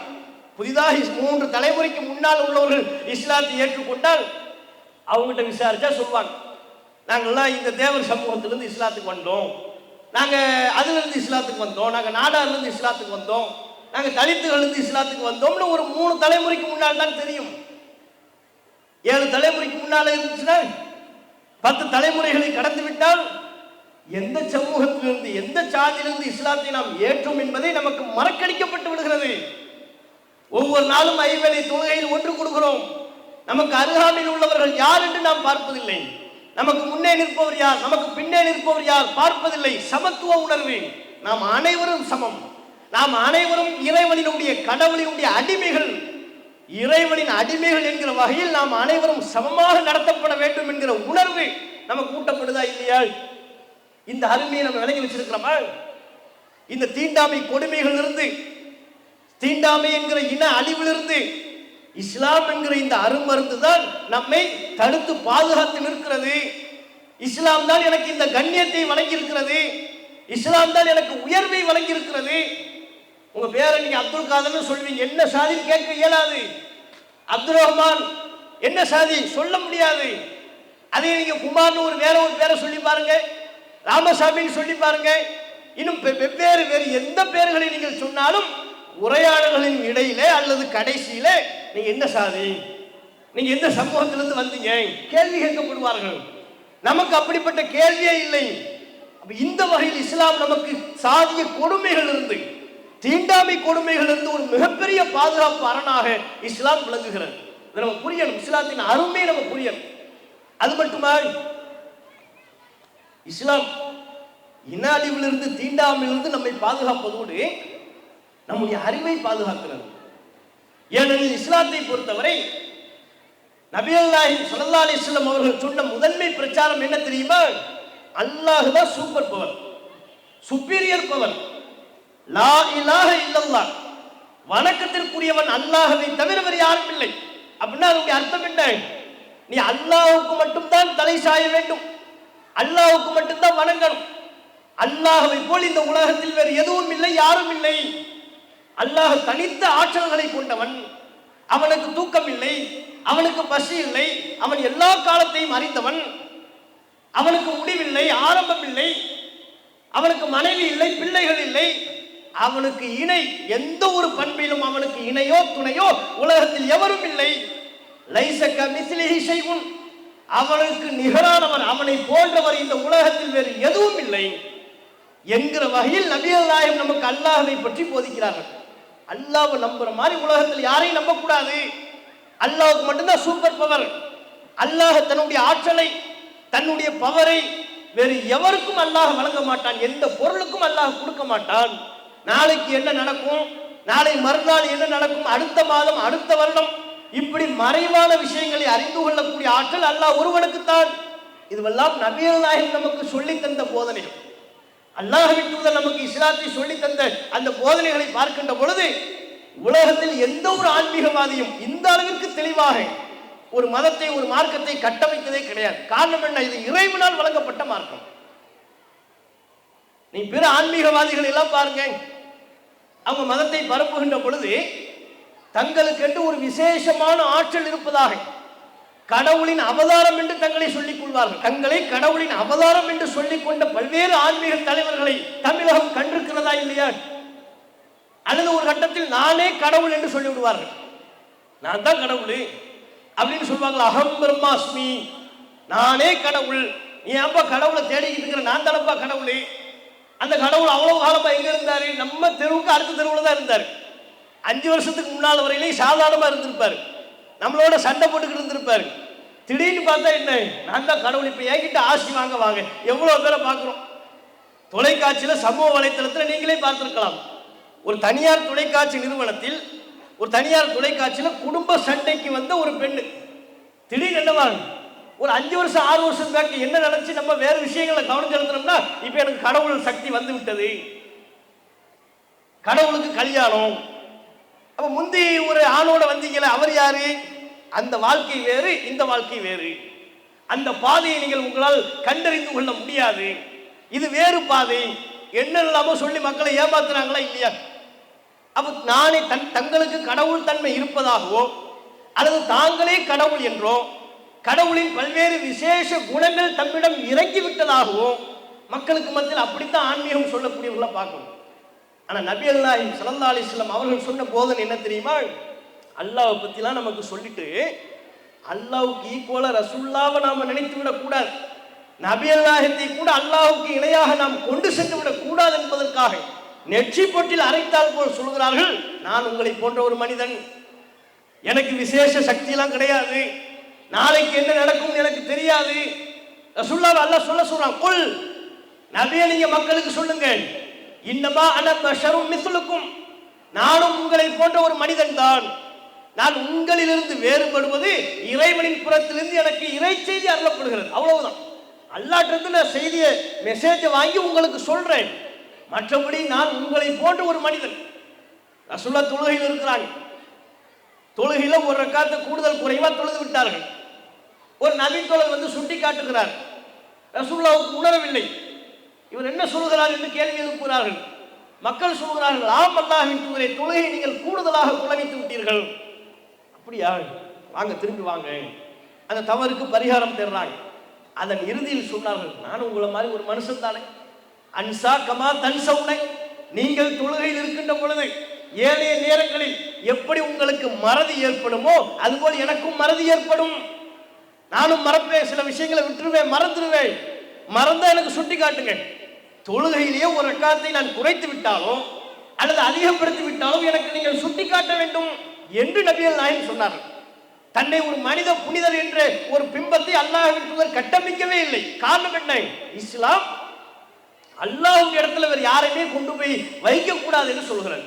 புதிதாக 3 தலைமுறைக்கு முன்னால் உள்ளவர்கள் இஸ்லாத்தை ஏற்றுக்கொண்டால் அவங்ககிட்ட விசாரிச்சா சொல்லுவாங்க, நாங்கள்லாம் இந்த தேவர் சமூகத்திலிருந்து இஸ்லாத்துக்கு வந்தோம், நாங்க அதிலிருந்து இஸ்லாத்துக்கு வந்தோம், நாங்க நாடார்லேருந்து இஸ்லாத்துக்கு வந்தோம், நாங்க தலித்துகளிலிருந்து இஸ்லாத்துக்கு வந்தோம்னு ஒரு 3 தலைமுறைக்கு முன்னால் தான் தெரியும். 7 தலைமுறைக்கு முன்னால இருந்துச்சுன்னா, 10 தலைமுறைகளை கடந்து விட்டால் எந்த சமூகத்திலிருந்து எந்த சாதியிலிருந்து இஸ்லாத்தை நாம் ஏற்றோம் என்பதை நமக்கு மறக்கடிக்கப்பட்டு விடுகிறது. ஒவ்வொரு நாளும் 5 வேளை தொழுகையில் ஒன்று கொடுக்கிறோம். நமக்கு அருகாமையில் உள்ளவர்கள் யார் என்று நாம் பார்ப்பதில்லை. நமக்கு முன்னே நிற்பவர் யார், நமக்கு பின்னே நிற்பவர் யார் பார்ப்பதில்லை. சமத்துவ உணர்வு. நாம் அனைவரும் சமம். நாம் அனைவரும் இறைவனினுடைய கடவுளினுடைய அடிமைகள். இறைவனின் அடிமைகள் என்கிற வகையில் நாம் அனைவரும் சமமாக நடத்தப்பட வேண்டும் என்கிற உணர்வு நமக்கு ஊட்டப்படுதா இல்லையா? இந்த அருமையை நம்ம விளங்கி வச்சிருக்கிறோமா? இந்த தீண்டாமை கொடுமைகள் இருந்து, தீண்டாமை என்கிற இன அழிவிலிருந்து இஸ்லாம் என்கிற இந்த அருமருந்து தான் நம்மை தடுத்து பாதுகாத்து நிற்கிறது. இஸ்லாம் தான் எனக்கு இந்த கண்ணியத்தை வழங்கி இருக்கிறது. இஸ்லாம் தான் எனக்கு உயர்வை வழங்கி இருக்கிறது. உங்க பேரை நீங்க அப்துல் காதர்னு சொல்வீங்க, என்ன சாதின்னு கேட்க இயலாது. அப்துல் ரஹ்மான் என்ன சாதி சொல்ல முடியாது. அதே நீங்க குமார்னு வேற ஒரு பேரை சொல்லி பாருங்க, ராமசாமின்னு சொல்லி பாருங்க, இன்னும் வெவ்வேறு வேறு எந்த பெயர்களை நீங்கள் சொன்னாலும் உரையாடல்களின் இடையிலே அல்லது கடைசியில நீங்க என்ன சாதி, நீங்க எந்த சமூகத்திலிருந்து வந்தீங்க கேள்வி கேட்கப்படுவார்கள். நமக்கு அப்படிப்பட்ட கேள்வியே இல்லை. இந்த வகையில் இஸ்லாம் நமக்கு சாதிய கொடுமைகள் இருந்து, தீண்டாமை கொடுமைகள் இருந்து ஒரு மிகப்பெரிய பாதுகாப்பு அரணாக இஸ்லாம் விளங்குகிறது. நம்ம புரியணும், இஸ்லாத்தின் அருமை நம்ம புரியணும். அது மட்டுமா, இஸ்லாம் இன அழிவிலிருந்து தீண்டாமையிலிருந்து நம்மை பாதுகாப்பதோடு நம்முடைய அறிவை பாதுகாக்கிறது. ஏனெனில் இஸ்லாத்தை பொறுத்தவரை நபிகள் நாயகம் ஸல்லல்லாஹு அலைஹி வஸல்லம் அவர்கள் சொன்ன முதன்மை பிரச்சாரம் என்ன தெரியுமா? அல்லாஹ் தான் சூப்பர் பவர், சுப்பீரியர் பவர். லா இலாஹ இல்லல்லாஹ், வணக்கத்திற்குரியவன் அல்லாஹ்வை தவிர வேறு யாரும் இல்லை. அப்படின்னா அதனுடைய அர்த்தம் என்ன? நீ அல்லாஹ்வுக்கு மட்டும்தான் தலை சாய வேண்டும், அல்லாஹ்வுக்கு மட்டும்தான் வணங்கணும். அல்லாஹ்வை போல் இந்த உலகத்தில் வேறு எதுவும் இல்லை, யாரும் இல்லை. அல்லாஹ் தனித்த ஆற்றல்களை கொண்டவன். அவனுக்கு தூக்கம் இல்லை, அவனுக்கு பசி இல்லை, அவன் எல்லா காலத்தையும் அறிந்தவன். அவனுக்கு முடிவில்லை, ஆரம்பம் இல்லை, அவனுக்கு மனைவி இல்லை, பிள்ளைகள் இல்லை, அவனுக்கு இணை எந்த ஒரு பண்பிலும் அவனுக்கு இணையோ துணையோ உலகத்தில் எவரும் இல்லை. லைஸ கமிஸ்லிஹி ஷைஉன், அவனுக்கு நிகரானவர், அவனை போன்றவர் இந்த உலகத்தில் வேறு எதுவும் இல்லை என்கிற வகையில் நபிகள் நாயகம் நமக்கு அல்லாஹ்வை பற்றி போதிக்கிறார்கள். அல்லாஹ்வை நம்புற மாதிரி உலகத்தில் யாரையும் நம்பக்கூடாது. அல்லாஹ்வுக்கு மட்டும்தான் சூப்பர் பவர். அல்லாஹ் தன்னுடைய ஆற்றலை, தன்னுடைய பவரை வேறு எவருக்கும் அல்லாஹ் வழங்க மாட்டான். எந்த பொருளுக்கும் அல்லாஹ் கொடுக்க மாட்டான். நாளைக்கு என்ன நடக்கும், நாளை மறுநாள் என்ன நடக்கும், அடுத்த மாதம், அடுத்த வருடம், இப்படி மறைவான விஷயங்களை அறிந்து கொள்ளக்கூடிய ஆற்றல் அல்லாஹ் ஒருவனுக்குத்தான். இதுவெல்லாம் நபிகள் நாயகம் நமக்கு சொல்லி தந்த போதனைகள். அல்லாஹ்வின் தூதர் நமக்கு இஸ்லாத்தை சொல்லி தந்த அந்த போதனைகளை பார்க்கின்ற பொழுது உலகத்தில் எந்த ஒரு ஆன்மீகவாதியும் இந்த அளவிற்கு தெளிவாக ஒரு மதத்தை ஒரு மார்க்கத்தை கட்டமைத்ததே கிடையாது. காரணம் என்ன? இது இறைவனால் வழங்கப்பட்ட மார்க்கம். நீ பிற ஆன்மீகவாதிகள் எல்லாம் பாருங்க, அவங்க மதத்தை பரப்புகின்ற பொழுது தங்களுக்கென்று ஒரு விசேஷமான ஆற்றல் இருப்பதாக, கடவுளின் அவதாரம் என்று தங்களை சொல்லிக் கொள்வார்கள். தங்களை கடவுளின் அவதாரம் என்று சொல்லிக் கொண்ட பல்வேறு ஆன்மீக தலைவர்களை தமிழகம் கண்டிருக்கிறதா இல்லையா? அல்லது ஒரு கட்டத்தில் நானே கடவுள் என்று சொல்லிவிடுவார்கள். நான் தான் கடவுள் அப்படின்னு சொல்லுவாங்களா? அகம் பிரம்மாஸ்மி, நானே கடவுள். நீ ஏன்பா கடவுளை தேடிக்கிட்டு இருக்கிற? நான் தானப்பா கடவுள். அந்த கடவுள் அவ்வளவு காலமா எங்க இருந்தாரு? நம்ம தெருவுக்கு அடுத்த தெருவில் தான் இருந்தார். 5 வருஷத்துக்கு முன்னால் வரையிலேயும் சாதாரணமா இருந்திருப்பாரு, நம்மளோட சண்டை போட்டுக்கிட்டு இருந்திருப்பாரு. திடீர்னு பார்த்தா என்ன, நான் தான் கடவுள். இப்ப என்கிட்ட ஆசி வாங்க வாங்க எவ்வளவு பேரை பார்க்கிறோம். தொலைக்காட்சியில சமூக வலைத்தளத்தில் நீங்களே பார்த்திருக்கலாம். ஒரு தனியார் தொலைக்காட்சி நிறுவனத்தில், ஒரு தனியார் தொலைக்காட்சியில் குடும்ப சண்டைக்கு வந்த ஒரு பெண்ணு திடீர்னு என்னவாங்க, ஒரு 5 வருஷம் 6 வருஷம் பேக்கு என்ன நினைச்சு நம்ம வேறு விஷயங்களை கவனம் செலுத்தணும்னா, இப்ப எனக்கு கடவுள் சக்தி வந்து விட்டது, கடவுளுக்கு கல்யாணம். அப்ப முந்தி ஒரு ஆணோட வந்தீங்களே, அவர் யாரு? அந்த வாழ்க்கை வேறு, இந்த வாழ்க்கை வேறு. அந்த பாதையை நீங்கள் உங்களால் கண்டறிந்து கொள்ள முடியாது. இது வேறு பாதை என்ன இல்லாம சொல்லி மக்களை ஏமாத்துறாங்களா இல்லையா? அப்ப நானே தங்களுக்கு கடவுள் தன்மை இருப்பதாகவோ அல்லது தாங்களே கடவுள் என்றோ, கடவுளின் பல்வேறு விசேஷ குணங்கள் தம்மிடம் இறங்கிவிட்டதாகவோ மக்களுக்கு மத்தியில் அப்படித்தான் ஆன்மீகம் சொல்லக்கூடியவர்கள பார்க்கணும். ஆனா நபி நாயகம் ஸல்லல்லாஹு அலைஹி வஸல்லம் அவர்கள் சொன்ன போதனை என்ன தெரியுமா? அல்லாஹ்வை பத்திலாம் நமக்கு சொல்லிட்டு அல்லாஹ்வுக்கு ஈக்குவலா ரசூலுல்லாஹ்வை நாம நினைத்து விடக் கூடாது. நபி நாயகத்தை கூட அல்லாஹ்வுக்கு இணையாக நாம் கொண்டு சென்று விடக் கூடாது என்பதற்காக நெற்றி பொட்டில் அரைத்தால் போல் சொல்கிறார்கள், நான் உங்களை போன்ற ஒரு மனிதன், எனக்கு விசேஷ சக்தியெல்லாம் கிடையாது, நாளைக்கு என்ன நடக்கும் எனக்கு தெரியாது. ரசூலுல்லாஹ் அல்லாஹ் சொல்றான், குல் நபியே நீங்க மக்களுக்கு சொல்லுங்க, இன்னமா அன பஷரும் மிஸ்லுக்கும், நானும் உங்களை போன்ற ஒரு மனிதன் தான், நான் உங்களிலிருந்து வேறுபடுவது இறைவனின் புறத்திலிருந்து எனக்கு இறை செய்தி அருளப்படுகிறது, அவ்வளவுதான். அல்லாஹ்விடமிருந்து நான் செய்தியை மெசேஜை வாங்கி உங்களுக்கு சொல்றேன், மற்றபடி நான் உங்களை போன்ற ஒரு மனிதன். ரசூலுல்லாஹ் தொழுகையில் இருக்கிறாங்க, தொழுகையில ஒரு ரக்காத்து கூடுதல் குறைவா தொழுது விட்டார்கள். ஒரு நபி தோழர் வந்து சுட்டி காட்டுகிறார், ரசூலுல்லாஹ்வுக்கு உணரவில்லை, இவர் என்ன சொல்கிறார் என்று கேள்வி எழுப்புகிறார்கள். மக்கள் சொல்கிறார்கள், ஆம் அல்லாஹ்வின் தூதரே, தொழுகை நீங்கள் கூடுதலாக குழவித்து விட்டீர்கள். அப்படியா, வாங்க திரும்பி வாங்க. அந்த தவறுக்கு பரிகாரம் தேடுறாங்க. அதன் இறுதியில் சொன்னார்கள், நான் உங்களை மாதிரி ஒரு மனுஷன் தானே, அன்சா கமா தன்சவுனை, நீங்கள் தொழுகையில் இருக்கின்ற பொழுது ஏனைய நேரங்களில் எப்படி உங்களுக்கு மறதி ஏற்படுமோ அதுபோல் எனக்கும் மறதி ஏற்படும், நானும் மறப்பேன், சில விஷயங்களை விட்டுருவேன், மறந்துடுவேன். மறந்தா எனக்கு சுட்டி காட்டுங்க. தொழுகையிலேயே ஒரு ரக்காத்தை நான் குறைத்து விட்டாலோ அல்லது அதிகப்படுத்தி விட்டாலோ எனக்கு நீங்கள் சுட்டி காட்ட வேண்டும் என்று நபிகள் நாயகம் சொன்னார்கள். தன்னை ஒரு மனித புனிதர் என்ற ஒரு பிம்பத்தை அல்லாஹ்வின் தூதர் கட்டமைக்கவே இல்லை. காரணம் என்ன? இஸ்லாம் அல்லாஹ்வுடைய இடத்துல வேறு யாரையுமே கொண்டு போய் வைக்க கூடாது என்று சொல்கிறது.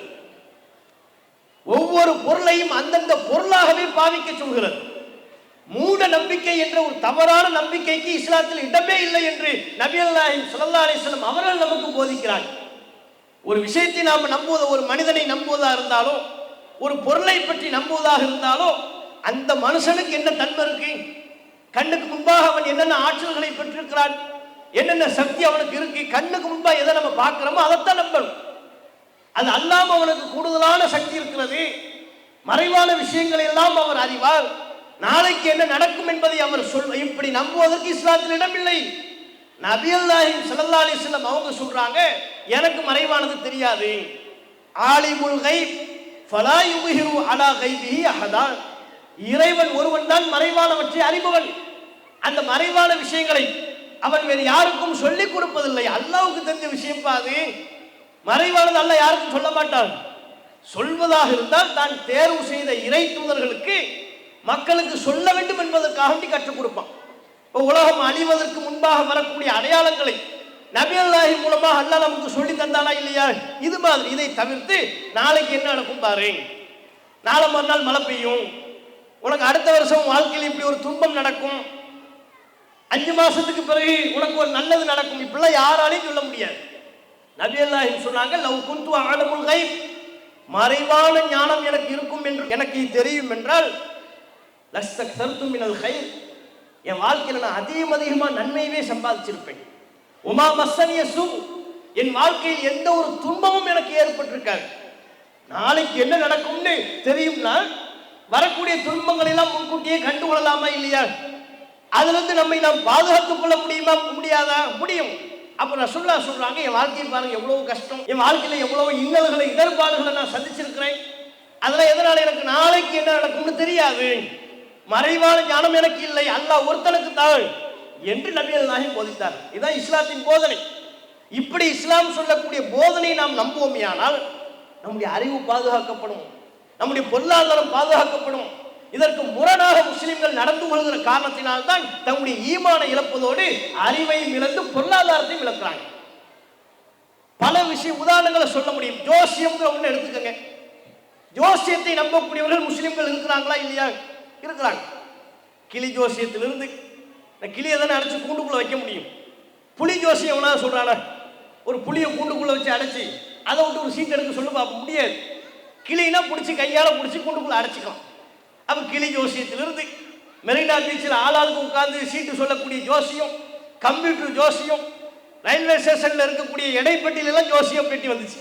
ஒவ்வொரு பொருளையும் அந்தந்த பொருளாகவே பாவிக்க சொல்கிறது. மூட நம்பிக்கை என்ற ஒரு தவறான நம்பிக்கைக்கு இஸ்லாத்தில் இடமே இல்லை என்று நபிகள் நாயகம் ஸல்லல்லாஹு அலைஹி வஸல்லம் அவர்கள் நமக்கு போதிக்கிறார்கள். ஒரு விஷயத்தை நாம் நம்புவதோ, ஒரு மனிதனை நம்புவதாக இருந்தாலோ, ஒரு பொருளை பற்றி நம்புவதாக இருந்தாலோ, அந்த மனுஷனுக்கு என்ன தன்மை இருக்கு, கண்ணுக்கு முன்பாக அவன் என்னென்ன ஆற்றல்களை பெற்றிருக்கிறான், என்னென்ன சக்தி அவனுக்கு இருக்கு, கண்ணுக்கு முன்பாக எதை நம்ம பார்க்கிறோமோ அதைத்தான் நம்பணும். அது அல்லாம அவனுக்கு கூடுதலான சக்தி இருக்கிறது, மறைவான விஷயங்களை எல்லாம் அவர் அறிவார், நாளைக்கு என்ன நடக்கும் என்பதை அவர் இப்படி நம்புவதற்கு இஸ்லாத்தில் இடமில்லை. நபிகள் நாயகம் ஸல்லல்லாஹு அலைஹி வஸல்லம் அவங்க சொல்றாங்க, எனக்கு மறைவானது தெரியாது, ஆலிமுல் கைப் ஃபலா யுஹிரு அலா கைபிஹி அஹதா, இறைவன் ஒருவன் தான் மறைவானவற்றை அறிபவன், அந்த மறைவான விஷயங்களை அவன் வேறு யாருக்கும் சொல்லிக் கொடுப்பதில்லை. அல்லாஹ்வுக்கு தெரிஞ்ச விஷயம் பாது, மறைவானது அல்லாஹ் யாருக்கும் சொல்ல மாட்டான். சொல்வதாக இருந்தால் தான் தேர்வு செய்த இறை தூதர்களுக்கு மக்களுக்கு சொல்ல வேண்டும் என்பதற்காக கற்றுக் கொடுப்பான். இப்போ உலகம் அழிவதற்கு முன்பாக வரக்கூடிய அடையாளங்களை நபிகள் நாயகம் மூலமாக அல்லாஹ் நமக்கு சொல்லி தந்தானா இல்லையா? இது மாதிரி இதை தவிர்த்து நாளைக்கு என்ன நடக்கும் பாரு, நாளை மறுநாள் மழை பெய்யும், உனக்கு அடுத்த வருஷம் வாழ்க்கையில் இப்படி ஒரு துன்பம் நடக்கும், 5 மாசத்துக்கு பிறகு உனக்கு ஒரு நல்லது நடக்கும், இப்படிலாம் யாராலையும் சொல்ல முடியாது. நபிகள் நாயகம் சொன்னாங்க, லவ் குன்து அஅலமுல் கைப், மறைவான ஞானம் எனக்கு இருக்கும் என்று எனக்கு தெரியும் என்றால் லஸ்தக்தர்து மினல் கைர், என் வாழ்க்கையில நான் அதிகமா நன்மையவே சம்பாதிச்சிருப்பேன். உமா மஸ்ஸனிய சூ, என் வாழ்க்கையில் எந்த ஒரு துன்பமும் எனக்கு ஏற்பட்டிருக்காது. நாளைக்கு என்ன நடக்கும்னு தெரியும்னா வரக்கூடிய துன்பங்களை எல்லாம் முன்கூட்டியே கண்டுகொள்ளலாமா இல்லையா? அதுல இருந்து நம்மை நாம் பாதுகாத்துக் கொள்ள முடியுமா முடியாதா? முடியும். அப்ப ரசூலுல்லாஹ் சொல்றாங்க, என் வாழ்க்கையில் பாருங்க எவ்வளவு கஷ்டம், என் வாழ்க்கையில எவ்வளவு இன்னல்களை இடர்பாடுகளை நான் சந்திச்சிருக்கிறேன். அதெல்லாம் எதனால? எனக்கு நாளைக்கு என்ன நடக்கும்னு தெரியாது, மறைவான ஞானம் எனக்கு இல்லை, அல்லாஹ் ஒருத்தனுக்கு தான் என்று நபிகள் நாயகம் போதித்தார். இதுதான் இஸ்லாத்தின் போதனை. இப்படி இஸ்லாம் சொல்லக்கூடிய போதனை நாம் நம்புவோமையானால் நம்முடைய அறிவு பாதுகாக்கப்படும், நம்முடைய பொருளாதாரம் பாதுகாக்கப்படும். இதற்கு முரணாக முஸ்லிம்கள் நடந்து கொள்கிற காரணத்தினால்தான் தங்களுடைய ஈமானை இழப்பதோடு அறிவையும் இழந்து பொருளாதாரத்தையும் இழக்கிறாங்க. பல விஷயம் உதாரணங்களை சொல்ல முடியும். ஜோசியம் ஒன்று எடுத்துக்கங்க. ஜோசியத்தை நம்பக்கூடியவர்கள் முஸ்லிம்கள் இருக்கிறாங்களா இல்லையா? இருக்கிறாங்க. கிளி ஜோசியத்திலிருந்து கிளியை தானே அடைச்சு கூண்டுக்குள்ள வைக்க முடியும். புலி ஜோசியம் எவனா சொல்றான, ஒரு புளியை கூண்டுக்குள்ள வச்சு அடைச்சி அதை விட்டு ஒரு சீட் எடுக்க சொல்ல பார்க்க முடியாது. கிளினா பிடிச்சி கையால பிடிச்சி கூண்டுக்குள்ள அடைச்சிக்கலாம். அப்ப கிளி ஜோசியத்திலிருந்து மெரினா பீச்சில் ஆளாளுக்கு உட்கார்ந்து சீட்டு சொல்லக்கூடிய ஜோசியம், கம்ப்யூட்டர் ஜோசியம், ரயில்வே ஸ்டேஷன்ல இருக்கக்கூடிய எடைப்பட்டியெல்லாம் ஜோசியம் பெட்டி வந்துச்சு.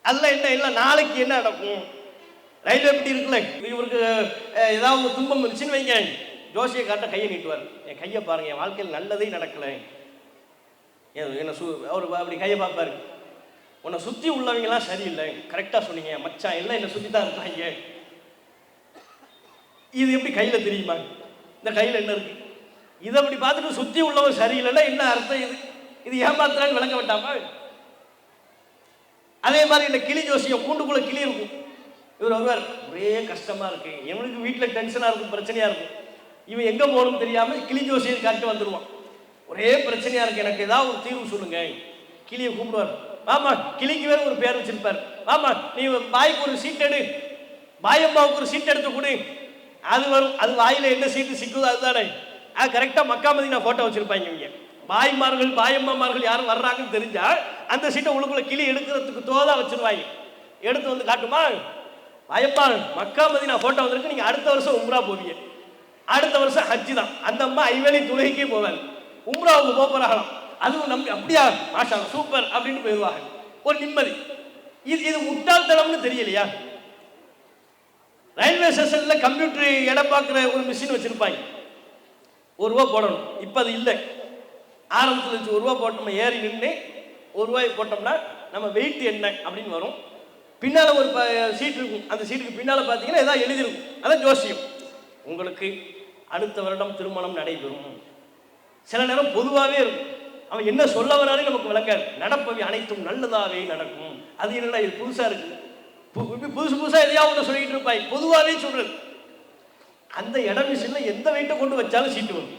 அதெல்லாம் என்ன இல்லை, நாளைக்கு என்ன நடக்கும், ரயில்வே பெட்டி இருக்குல்ல, இவருக்கு ஏதாவது துன்பம் இருந்துச்சுன்னு வைங்க, ஜோசியை காட்ட கையை நீட்டுவார். என் கையை பாருங்க, என் வாழ்க்கையில் நல்லதே நடக்கலை, என்ன அவர் அப்படி கையை பார்ப்பாரு. உன்னை சுற்றி உள்ளவங்கலாம் சரியில்லை, கரெக்டாக சொன்னீங்க, மச்சான் எல்லாம் என்னை சுற்றி தான் இருக்காங்க. இது எப்படி கையில் தெரியுமா? இந்த கையில் என்ன இருக்கு? இதை அப்படி பார்த்துட்டு சுற்றி உள்ளவன் சரியில்லைன்னா என்ன அர்த்தம்? இது ஏமாத்துறான்னு விளங்க வேண்டாமா? அதே மாதிரி இந்த கிளி ஜோசியம், கூண்டுக்குள்ள கிளி இருக்கும். இவர் வருவார், ஒரே கஷ்டமா இருக்கு, எவனுக்கு வீட்டில் டென்ஷனா இருக்கும், பிரச்சனையா இருக்கும், இவன் எங்க போகணும்னு தெரியாம கிளி ஜோசியை காட்டு வந்துடுவான். ஒரே பிரச்சனையா இருக்கு, எனக்கு ஏதாவது ஒரு தீர்வு சொல்லுங்க. கிளியை கூப்பிடுவார். ஆமா, கிளிக்கு வேற ஒரு பேர் வச்சிருப்பார். ஆமா, நீ பாய்க்கு ஒரு சீட் எடு, பாயம்மாவுக்கு ஒரு சீட் எடுத்து கொடு, அது வரும். அது வாயில என்ன சீட்டு சிக்குதோ அதுதானே. அது கரெக்டா மக்கா மதீனா போட்டோ வச்சிருப்பாங்க. இவங்க பாய்மார்கள் பாயம்மார்கள் யாரும் வர்றாங்கன்னு தெரிஞ்சா அந்த சீட்டை உள்ளுக்குள்ள கிளி எடுக்கிறதுக்கு தோதா வச்சிருவாங்க. எடுத்து வந்து காட்டுமா, பாயப்பா மக்கா மதீனா போட்டோ வந்திருக்கு, நீங்க அடுத்த வருஷம் உம்ரா போவீங்க, அடுத்த வருஷம் ஹஜ்ஜி தான். அந்த அம்மா ஐவேளை தொழுகைக்கே போவாங்க, உம்ராவுக்கு போறாங்களாம். அதுவும் நம்பி அப்படியா மாஷா சூப்பர் அப்படின்னு போயிடுவாங்க. ஒரு நிம்மதி. இது முட்டாள்தனம்னு தெரியலையா? ரயில்வே ஸ்டேஷன்ல கம்ப்யூட்டர் இடம் பார்க்குற ஒரு மிஷின் வச்சிருப்பாங்க. ₹1 போடணும். இப்போ அது இல்லை. ஆரம்பத்தில் வச்சு ₹1 போட்டோம், ஏறி நின்று ₹1 போட்டோம்னா நம்ம வெயிட் என்ன அப்படின்னு வரும். பின்னால் ஒரு சீட் இருக்கும், அந்த சீட்டுக்கு பின்னால் பார்த்தீங்கன்னா ஏதாவது எழுதிருக்கும். அதான் ஜோசியம். உங்களுக்கு அடுத்த வருடம் திருமணம் நடைபெறும். சில நேரம் பொதுவாகவே இருக்கும், அவன் என்ன சொல்ல வரானே நமக்கு விளக்காது. நடப்பவை அனைத்தும் நல்லதாகவே நடக்கும். அது என்னடா இது புதுசாக இருக்கு, புதுசு புதுசாக எதையாவது ஒன்று சொல்லிக்கிட்டு இருப்பாய். பொதுவாகவே சொல்றது. அந்த இடம் மிஷின்ல எந்த வெயிட்டை கொண்டு வச்சாலும் சீட்டு வரும்.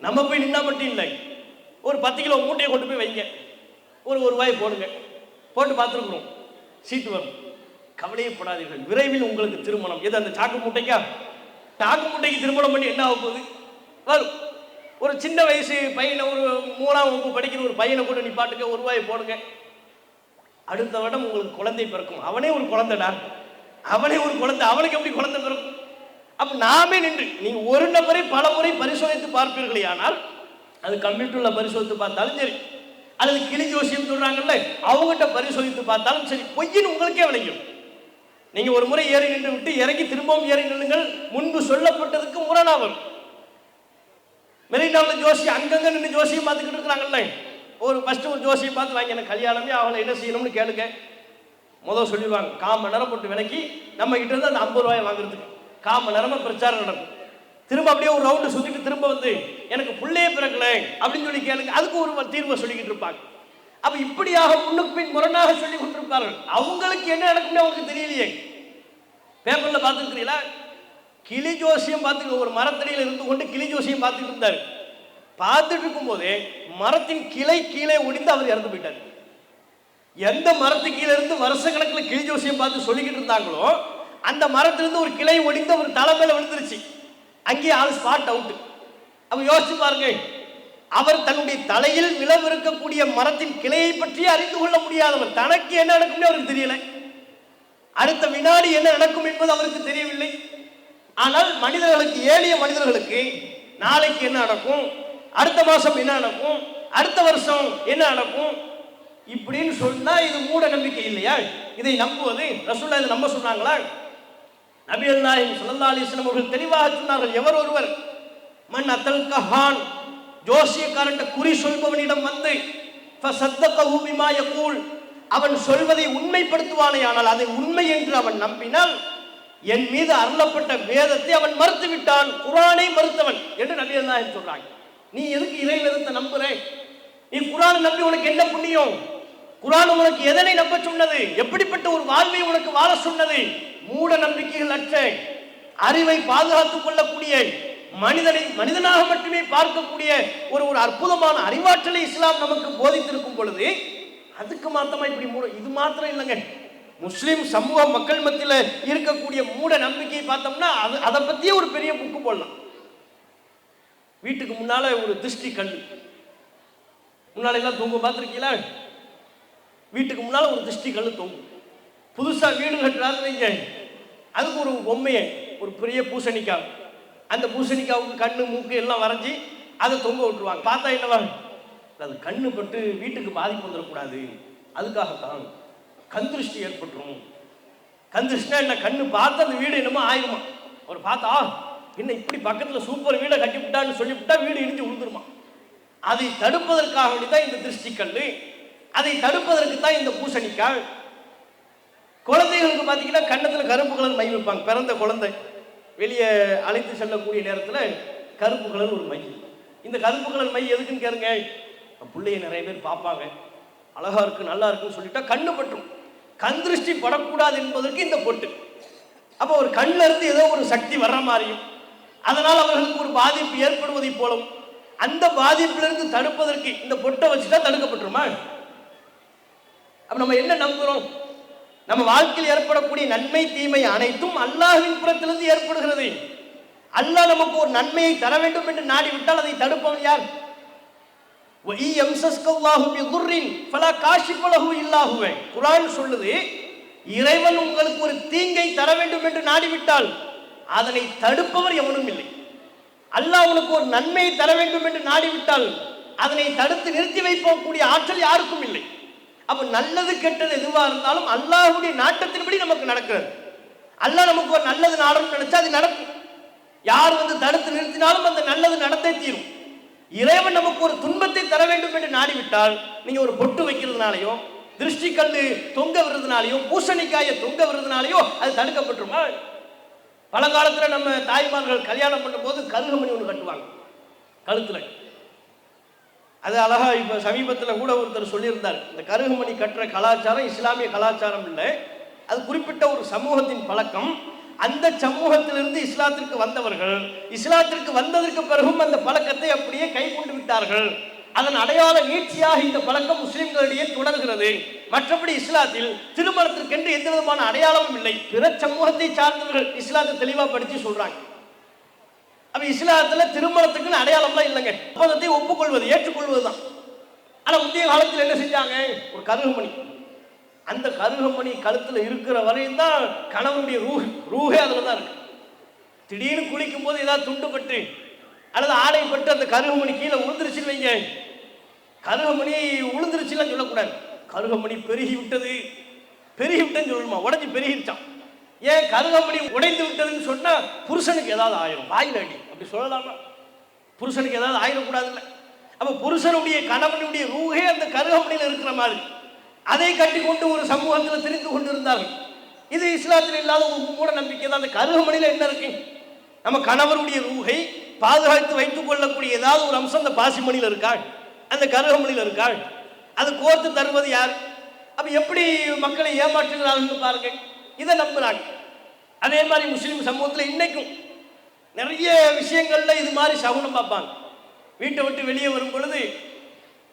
நம்ம போய் நின்னா மட்டும் இல்லை, ஒரு 10 கிலோ மூட்டையை கொண்டு போய் வைங்க, ஒரு ₹1 போடுங்க, போட்டு பார்த்துருக்குறோம், சீட்டு வரும். கவலையப்படாதீர்கள், விரைவில் உங்களுக்கு திருமணம். எது அந்த சாக்கு மூட்டைக்கா? சாக்கு மூட்டைக்கு திருமணம் பண்ணி என்ன ஆக போகுது? வரும். ஒரு சின்ன வயசு பையனை, ஒரு 3ஆம் வகுப்பு படிக்கிற ஒரு பையனை கூட நிப்பாட்டுங்க, ₹1 போடுங்க, அடுத்த வருடம் உங்களுக்கு குழந்தை பிறக்கும். அவனே ஒரு குழந்தைடா, அவனே ஒரு குழந்தை, அவனுக்கு எப்படி குழந்தை பிறக்கும்? அப்ப நாமே நின்று நீங்க ஒரு நபரை பல முறை பரிசோதித்து பார்ப்பீர்களே, ஆனால் அது கம்ப்யூட்டர்ல பரிசோதித்து பார்த்தாலும் சரி, அல்லது கிளி ஜோசியம் சொல்றாங்கல்ல அவங்ககிட்ட பரிசோதித்து பார்த்தாலும் சரி, பொய்ன்னு உங்களுக்கே விளங்கிடும். நீங்க ஒரு முறை ஏறி நின்று விட்டு இறங்கி திரும்பவும் ஏறி நின்றுங்கள், முன்பு சொல்லப்பட்டதுக்கு முரணா வரும். மெரினாவில் ஜோசியம் அங்கங்க நின்று ஜோசியம் பார்த்துக்கிட்டு இருக்கிறாங்கல்ல, ஒரு ஃபர்ஸ்ட் ஒரு ஜோசியம் பார்த்து வாங்க, எனக்கு கல்யாணமே அவளை என்ன செய்யணும்னு கேளுங்க. முதல் சொல்லிடுவாங்க, 1/4 மணி நேரம் போட்டு விலைக்கு நம்ம கிட்ட இருந்து அந்த ₹50 வாங்குறதுக்கு 1/4 மணி நேரமா பிரச்சாரம் நடக்கும். திரும்ப அப்படியே ஒரு ரவுண்டு சுத்திட்டு திரும்ப வந்து எனக்கு பிள்ளையே பிறக்கல அப்படின்னு சொல்லி கேளுங்க, அதுக்கு ஒரு தீர்வை சொல்லிக்கிட்டு இருப்பாங்க. அப்ப இப்படியாக முன்னுக்கு பின் முரணாக சொல்லி கொண்டிருப்பார்கள். அவங்களுக்கு என்ன நடக்கும்னு அவங்களுக்கு தெரியலையே. பேப்பர்ல பார்த்துருக்கிறீங்களா? கிளி ஜோசியம் பார்த்துக்க, ஒரு மரத்தடியில் இருந்து கொண்டு கிளி ஜோசியம் பார்த்துட்டு இருந்தாரு. பார்த்துட்டு இருக்கும் போதே மரத்தின் கிளை கீழே ஒடிந்து அவர் இறந்து போயிட்டார். எந்த மரத்து கீழே இருந்து வருஷ கணக்கில் கிளி ஜோசியம் பார்த்து சொல்லிக்கிட்டு இருந்தாங்களோ அந்த மரத்திலிருந்து ஒரு கிளை ஒடிந்து ஒரு தலை மேல விழுந்துருச்சு. அங்கே ஆள் ஸ்பாட் அவுட். அப்ப யோசிச்சு பாருங்க, அவர் தன்னுடைய தலையில் விழவிருக்கக்கூடிய மரத்தின் கிளையை பற்றி அறிந்து கொள்ள முடியாதவர். தனக்கு என்ன நடக்கும்னு அவருக்கு தெரியல, அடுத்த வினாடி என்ன நடக்கும் என்பது அவருக்கு தெரியவில்லை. ஆனால் மனிதர்களுக்கு, எளிய மனிதர்களுக்கு நாளைக்கு என்ன நடக்கும், அடுத்த மாசம் என்ன நடக்கும், அடுத்த வருஷம் என்ன நடக்கும் இப்படின்னு சொன்னா இது மூட நம்பிக்கை இல்லையா? இதை நம்புவது ரசூலுல்லாஹ் இதை நம்ப சொன்னாங்களா? நபிகள் நாயகம் ஸல்லல்லாஹு அலைஹி வஸல்லம் அவர்கள் தெளிவாக சொன்னார்கள், எவர் ஒருவர் மன் அத்தல் கஹான், ஜோசியக்காரன் குறி சொல்பவனிடம் வந்து ஃபஸத்தகஹு பிமா யகூல், அவன் சொல்வதை உண்மைப்படுத்துவானே ஆனால் அதை உண்மை என்று அவன் நம்பினால் என் மீது அருளப்பட்ட வேதத்தை அவன் மறுத்து விட்டான், குர்ஆனை மறுத்தவன் என்று நபிகள் நாயகம் சொல்றாங்க. நீ எதுக்கு இறை வேதத்தை நம்புற? நீ குர்ஆனை நம்பி உனக்கு என்ன புண்ணியம்? குர்ஆன் உனக்கு எதனை நம்ப சொன்னது? எப்படிப்பட்ட ஒரு வாழ்வை உனக்கு வாழ சொன்னது? மூட நம்பிக்கைகள் அற்ற, அறிவை பாதுகாத்துக் கொள்ளக்கூடிய, மனிதனை மனிதனாக மட்டுமே பார்க்கக்கூடிய ஒரு அற்புதமான அறிவாற்றலை இஸ்லாம் நமக்கு போதித்திருக்கும் பொழுது அதுக்கு மாத்திரமா இப்படி மூட, இது மாத்திரம் இல்லைங்க. முஸ்லிம் சமூக மக்கள் மத்தியில் இருக்கக்கூடிய மூட நம்பிக்கையை பார்த்தோம்னா அதை பத்தியே ஒரு பெரிய புக்கு போடலாம். வீட்டுக்கு முன்னால ஒரு திருஷ்டி கல், முன்னால எல்லாம் தொங்கும் பார்த்துருக்கீங்களா? வீட்டுக்கு முன்னால ஒரு திருஷ்டி கல் தொங்கும். புதுசா வீடு கட்டுறாரு வைங்க, அதுக்கு ஒரு பொம்மையை, ஒரு பெரிய பூசணிக்காய், அந்த பூசணிக்காவுக்கு கண்ணு மூக்கு எல்லாம் வரைஞ்சி அதை தொங்க விட்டுருவாங்க. பார்த்தா என்னவா, அது கண்ணு பட்டு வீட்டுக்கு பாதிப்பு வந்துடக்கூடாது, அதுக்காகத்தான். கண் திருஷ்டி ஏற்பட்டுரும். கண் திருஷ்டினா என்ன, கண்ணு பார்த்து அந்த வீடு என்னமோ ஆயிருமா. அவர் பார்த்தா என்ன இப்படி பக்கத்தில் சூப்பர் வீடை கட்டி விட்டான்னு சொல்லிவிட்டா வீடு இடிஞ்சு விழுந்துருமா. அதை தடுப்பதற்காக வேண்டிதான் இந்த திருஷ்டி கல், அதை தடுப்பதற்கு தான் இந்த பூசணிக்காய். குழந்தைகளுக்கு பார்த்தீங்கன்னா கன்னத்தில் கருப்பு கலர் மை வைப்பாங்க. பிறந்த குழந்தை வெளியே அழைத்து செல்லக்கூடிய நேரத்தில் கருப்பு கலர் ஒரு மை. இந்த கருப்பு கலர் மை எதுக்குன்னு கேளுங்க, பிள்ளைய நிறைய பேர் பார்ப்பாங்க, அழகா இருக்கு நல்லா இருக்குன்னு சொல்லிட்டா கண்ணு பற்றும், கண் திருஷ்டி படக்கூடாது என்பதற்கு இந்த பொட்டு. அப்போ ஒரு கண்ணில் இருந்து ஏதோ ஒரு சக்தி வர்ற மாதிரியும், அதனால் அவர்களுக்கு ஒரு பாதிப்பு ஏற்படுவதை போலவும், அந்த பாதிப்பிலிருந்து தடுப்பதற்கு இந்த பொட்டை வச்சுட்டா தடுக்கப்பட்டுருமா? அப்ப நம்ம என்ன நம்புறோம்? நம்ம வாழ்க்கையில் ஏற்படக்கூடிய நன்மை தீமை அனைத்தும் அல்லாஹ்வின் புறத்திலிருந்து ஏற்படுகிறது. அல்லாஹ் நமக்கு ஒரு நன்மையை தர வேண்டும் என்று நாடிவிட்டால் அதை தடுப்பவன் யார்? குர்ஆன் சொல்லுது, இறைவன் உங்களுக்கு ஒரு தீங்கை தர வேண்டும் என்று நாடிவிட்டால் அதனை தடுப்பவர் எவனும் இல்லை. அல்லாஹ் உனக்கு ஒரு நன்மையை தர வேண்டும் என்று நாடிவிட்டால் அதனை தடுத்து நிறுத்தி வைக்கக்கூடிய ஆற்றல் யாருக்கும் இல்லை. அப்ப நல்லது கெட்டது எதுவா இருந்தாலும் அல்லாஹ்வுடைய நாட்டத்தின்படி நமக்கு நடக்கிறது. அல்லாஹ் நமக்கு ஒரு நல்லது நாடணும்னு நினைச்சா அது நடக்கும். யார் வந்து தடுத்து நிறுத்தினாலும் அந்த நல்லது நடந்தே தீரும். இறைவன் நமக்கு ஒரு துன்பத்தை தர வேண்டும் என்று நாடிவிட்டால் நீங்க ஒரு பொட்டு வைக்கிறதுனாலையோ, திருஷ்டி கல்லு தொங்க விடுறதுனாலையோ, பூசணிக்காயை தொங்க விடுறதுனாலையோ அது தடுக்கப்பட்டுருமா? பழங்காலத்தில் நம்ம தாய்மார்கள் கல்யாணம் பண்ணும் போது கருகமணி ஒன்று கட்டுவாங்க கழுத்துல. அது அழகா இப்ப சமீபத்தில் கூட ஒருத்தர் சொல்லியிருந்தார், இந்த கருகமணி கட்டுற கலாச்சாரம் இஸ்லாமிய கலாச்சாரம் இல்லை, அது குறிப்பிட்ட ஒரு சமூகத்தின் பழக்கம். அந்த சமூகத்திலிருந்து இஸ்லாத்திற்கு வந்தவர்கள் இஸ்லாத்திற்கு வந்ததற்கு பிறகும் அந்த பழக்கத்தை அப்படியே கை கொண்டு விட்டார்கள். அதன் அடையாள நீட்சியாக இந்த பழக்கம் முஸ்லிம்களிடையே தொடர்கிறது. மற்றபடி இஸ்லாத்தில் திருமணத்திற்கென்று எந்த விதமான அடையாளமும் இல்லை. பிற சமூகத்தை சார்ந்தவர்கள் இஸ்லாத்தை தெளிவா படிச்சு சொல்றாங்க. அப்ப இஸ்லாத்துல திருமணத்துக்குன்னு அடையாளம்லாம் இல்லைங்க, ஒப்பந்தத்தை ஒப்புக்கொள்வது ஏற்றுக்கொள்வதுதான். ஆனா முந்தைய காலத்தில் என்ன செஞ்சாங்க, ஒரு கருகமணி, அந்த கருகமணி கழுத்துல இருக்கிற வரையும் தான் கணவனுடைய ரூஹே அதுல தான் இருக்கு. திடீர்னு குளிக்கும் போது ஏதாவது துண்டுபட்டு அல்லது ஆடைப்பட்டு அந்த கருகமணி கீழே உளுந்துருச்சுன்னு வைங்க, கருகமணி உளுந்துருச்சுலாம் சொல்லக்கூடாது, கருகமணி பெருகி விட்டதுன்னு சொல்லணுமா, உடஞ்சி பெருகிருச்சான். ஏன் கருகமணி உடைந்து விட்டதுன்னு சொன்னா புருஷனுக்கு ஏதாவது ஆயிரும், வாயில் அடி அப்படி சொல்லலாமா? புருஷனுக்கு ஏதாவது ஆயிடக்கூடாது இல்லை. அப்ப புருஷனுடைய கணவனுடைய ரூஹே அந்த கருகமணியில் இருக்கிற மாதிரி அதை கட்டி கொண்டு ஒரு சமூகத்தில் தெரிந்து கொண்டு இருந்தார்கள். இது இஸ்லாத்தில் இல்லாத ஒரு மூட நம்பிக்கை தான். அந்த கருகமணியில் என்ன இருக்கு? நம்ம கணவருடைய ரூஹை பாதுகாத்து வைத்துக் கொள்ளக்கூடிய ஏதாவது ஒரு அம்சம் அந்த பாசிமணியில் இருக்கா, அந்த கருகமணியில் இருக்கா? அது கோர்த்து தருவது யார்? அப்ப எப்படி மக்களை ஏமாற்றுகிறார்கள் பாருங்க. இதை நம்புறாங்க. அதே மாதிரி முஸ்லீம் சமூகத்தில் இன்னைக்கும் நிறைய விஷயங்கள்ல இது மாதிரி சகுனம் பார்ப்பாங்க. வீட்டை விட்டு வெளியே வரும் பொழுது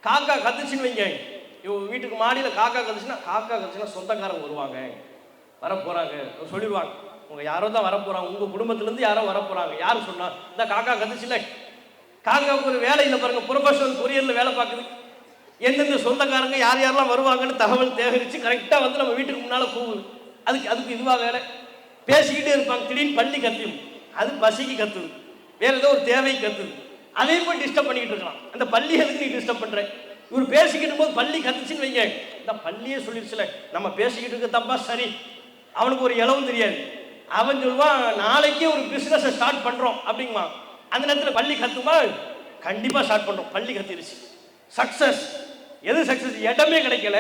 காக்கா கத்துச்சுன்னு வைங்க, வீட்டுக்கு மாடியில் காக்கா கத்துச்சுன்னா சொந்தக்காரங்க வருவாங்க, வரப்போறாங்க சொல்லிடுவாங்க, உங்க யாரோ தான் வரப்போறாங்க, உங்க குடும்பத்திலேருந்து யாரோ வரப்போறாங்க. யார் சொன்னா? இந்த காக்கா கத்துச்சுல. காக்காவுக்கு ஒரு வேலை இல்லை பாருங்க, ப்ரொஃபஷனல் கொரியரில் வேலை பார்க்குது. எந்தெந்த சொந்தக்காரங்க யார் யாரெல்லாம் வருவாங்கன்னு தகவல் சேகரித்து கரெக்டாக வந்து நம்ம வீட்டுக்கு முன்னால் கூவுது. அதுக்கு இதுவாக வேலை பேசிக்கிட்டே இருப்பாங்க. திடீர்னு பள்ளி கத்தியும் அது பசிக்கு கத்துது, வேற ஏதோ ஒரு தேவை கத்துது, அதே போய் டிஸ்டர்ப் பண்ணிக்கிட்டு இருக்கலாம். அந்த பள்ளி எதுக்கு நீ டிஸ்டர்ப் பண்ற? இவர் பேசிக்கிட்டு போது பள்ளி கத்துச்சுன்னு வைங்க, இந்த பள்ளியே சொல்லிடுச்சுல நம்ம பேசிக்கிட்டு இருக்க தப்பா சரி, அவனுக்கு ஒரு இளவும் தெரியாது. அவன் சொல்லுவான் நாளைக்கே ஒரு பிசினஸ் ஸ்டார்ட் பண்றோம் அப்படிங்குமா. அந்த நேரத்தில் பள்ளி கத்துமா, கண்டிப்பா ஸ்டார்ட் பண்றோம், பள்ளி கத்திருச்சு. சக்சஸ் எது சக்சஸ்? இடமே கிடைக்கல,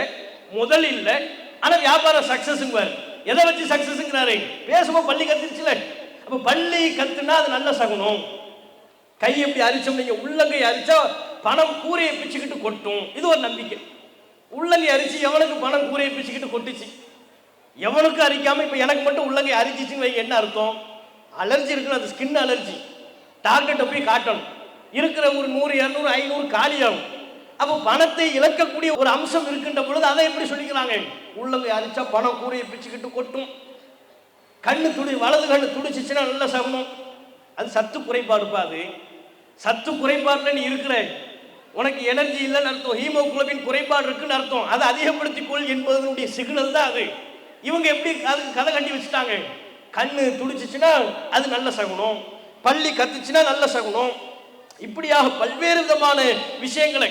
முதல் இல்லை, ஆனா வியாபாரம் சக்சஸ்ங்கிறாரு. எதை வச்சு சக்சஸ்ங்கிறாரு? பேசும்போது பள்ளி கத்திருச்சுல. அப்ப பள்ளி கத்துனா அது நல்ல சகுனம். கை எப்படி அரிச்சோம், நீங்க உள்ளங்கை அரிச்சா பணம் கூரையை பிச்சுக்கிட்டு கொட்டும், இது ஒரு நம்பிக்கை. உள்ளங்கை அரிச்சு எவனுக்கு பணம் கூரையை பிச்சுக்கிட்டு கொட்டுச்சு? எவனுக்கு அரிக்காம இப்ப எனக்கு மட்டும் உள்ளங்கை அரிச்சிச்சுன்னு என்ன அர்த்தம்? அலர்ஜி இருக்குன்னு, அது ஸ்கின் அலர்ஜி. டாக்டர்கிட்ட போய் காட்டணும். இருக்கிற ஒரு 100 200 500 காலியாகும். அப்போ பணத்தை இழக்கக்கூடிய ஒரு அம்சம் இருக்கின்ற பொழுது அதை எப்படி சொல்லிக்கிறாங்க? உள்ளங்கை அரிச்சா பணம் கூரையை பிச்சுக்கிட்டு கொட்டும், கண்ணு வலது கண்ணு துடிச்சிச்சுன்னா நல்ல சகுனம். அது சத்து குறைபாடு. அது சத்து குறைபாடுல நீ இருக்கிற, உனக்கு எனர்ஜி இல்லைன்னு அர்த்தம், ஹீமோகுளோபின் குறைபாடு இருக்குன்னு அர்த்தம். அதை அதிகப்படுத்திக் கொள் என்பதனுடைய சிக்னல் தான் அது. இவங்க எப்படி அதுக்கு கதை கட்டி வச்சுட்டாங்க? கண்ணு துடிச்சிச்சுன்னா அது நல்ல சகுனம், பள்ளி கத்துச்சுன்னா நல்ல சகுனம். இப்படியாக பல்வேறு விதமான விஷயங்களை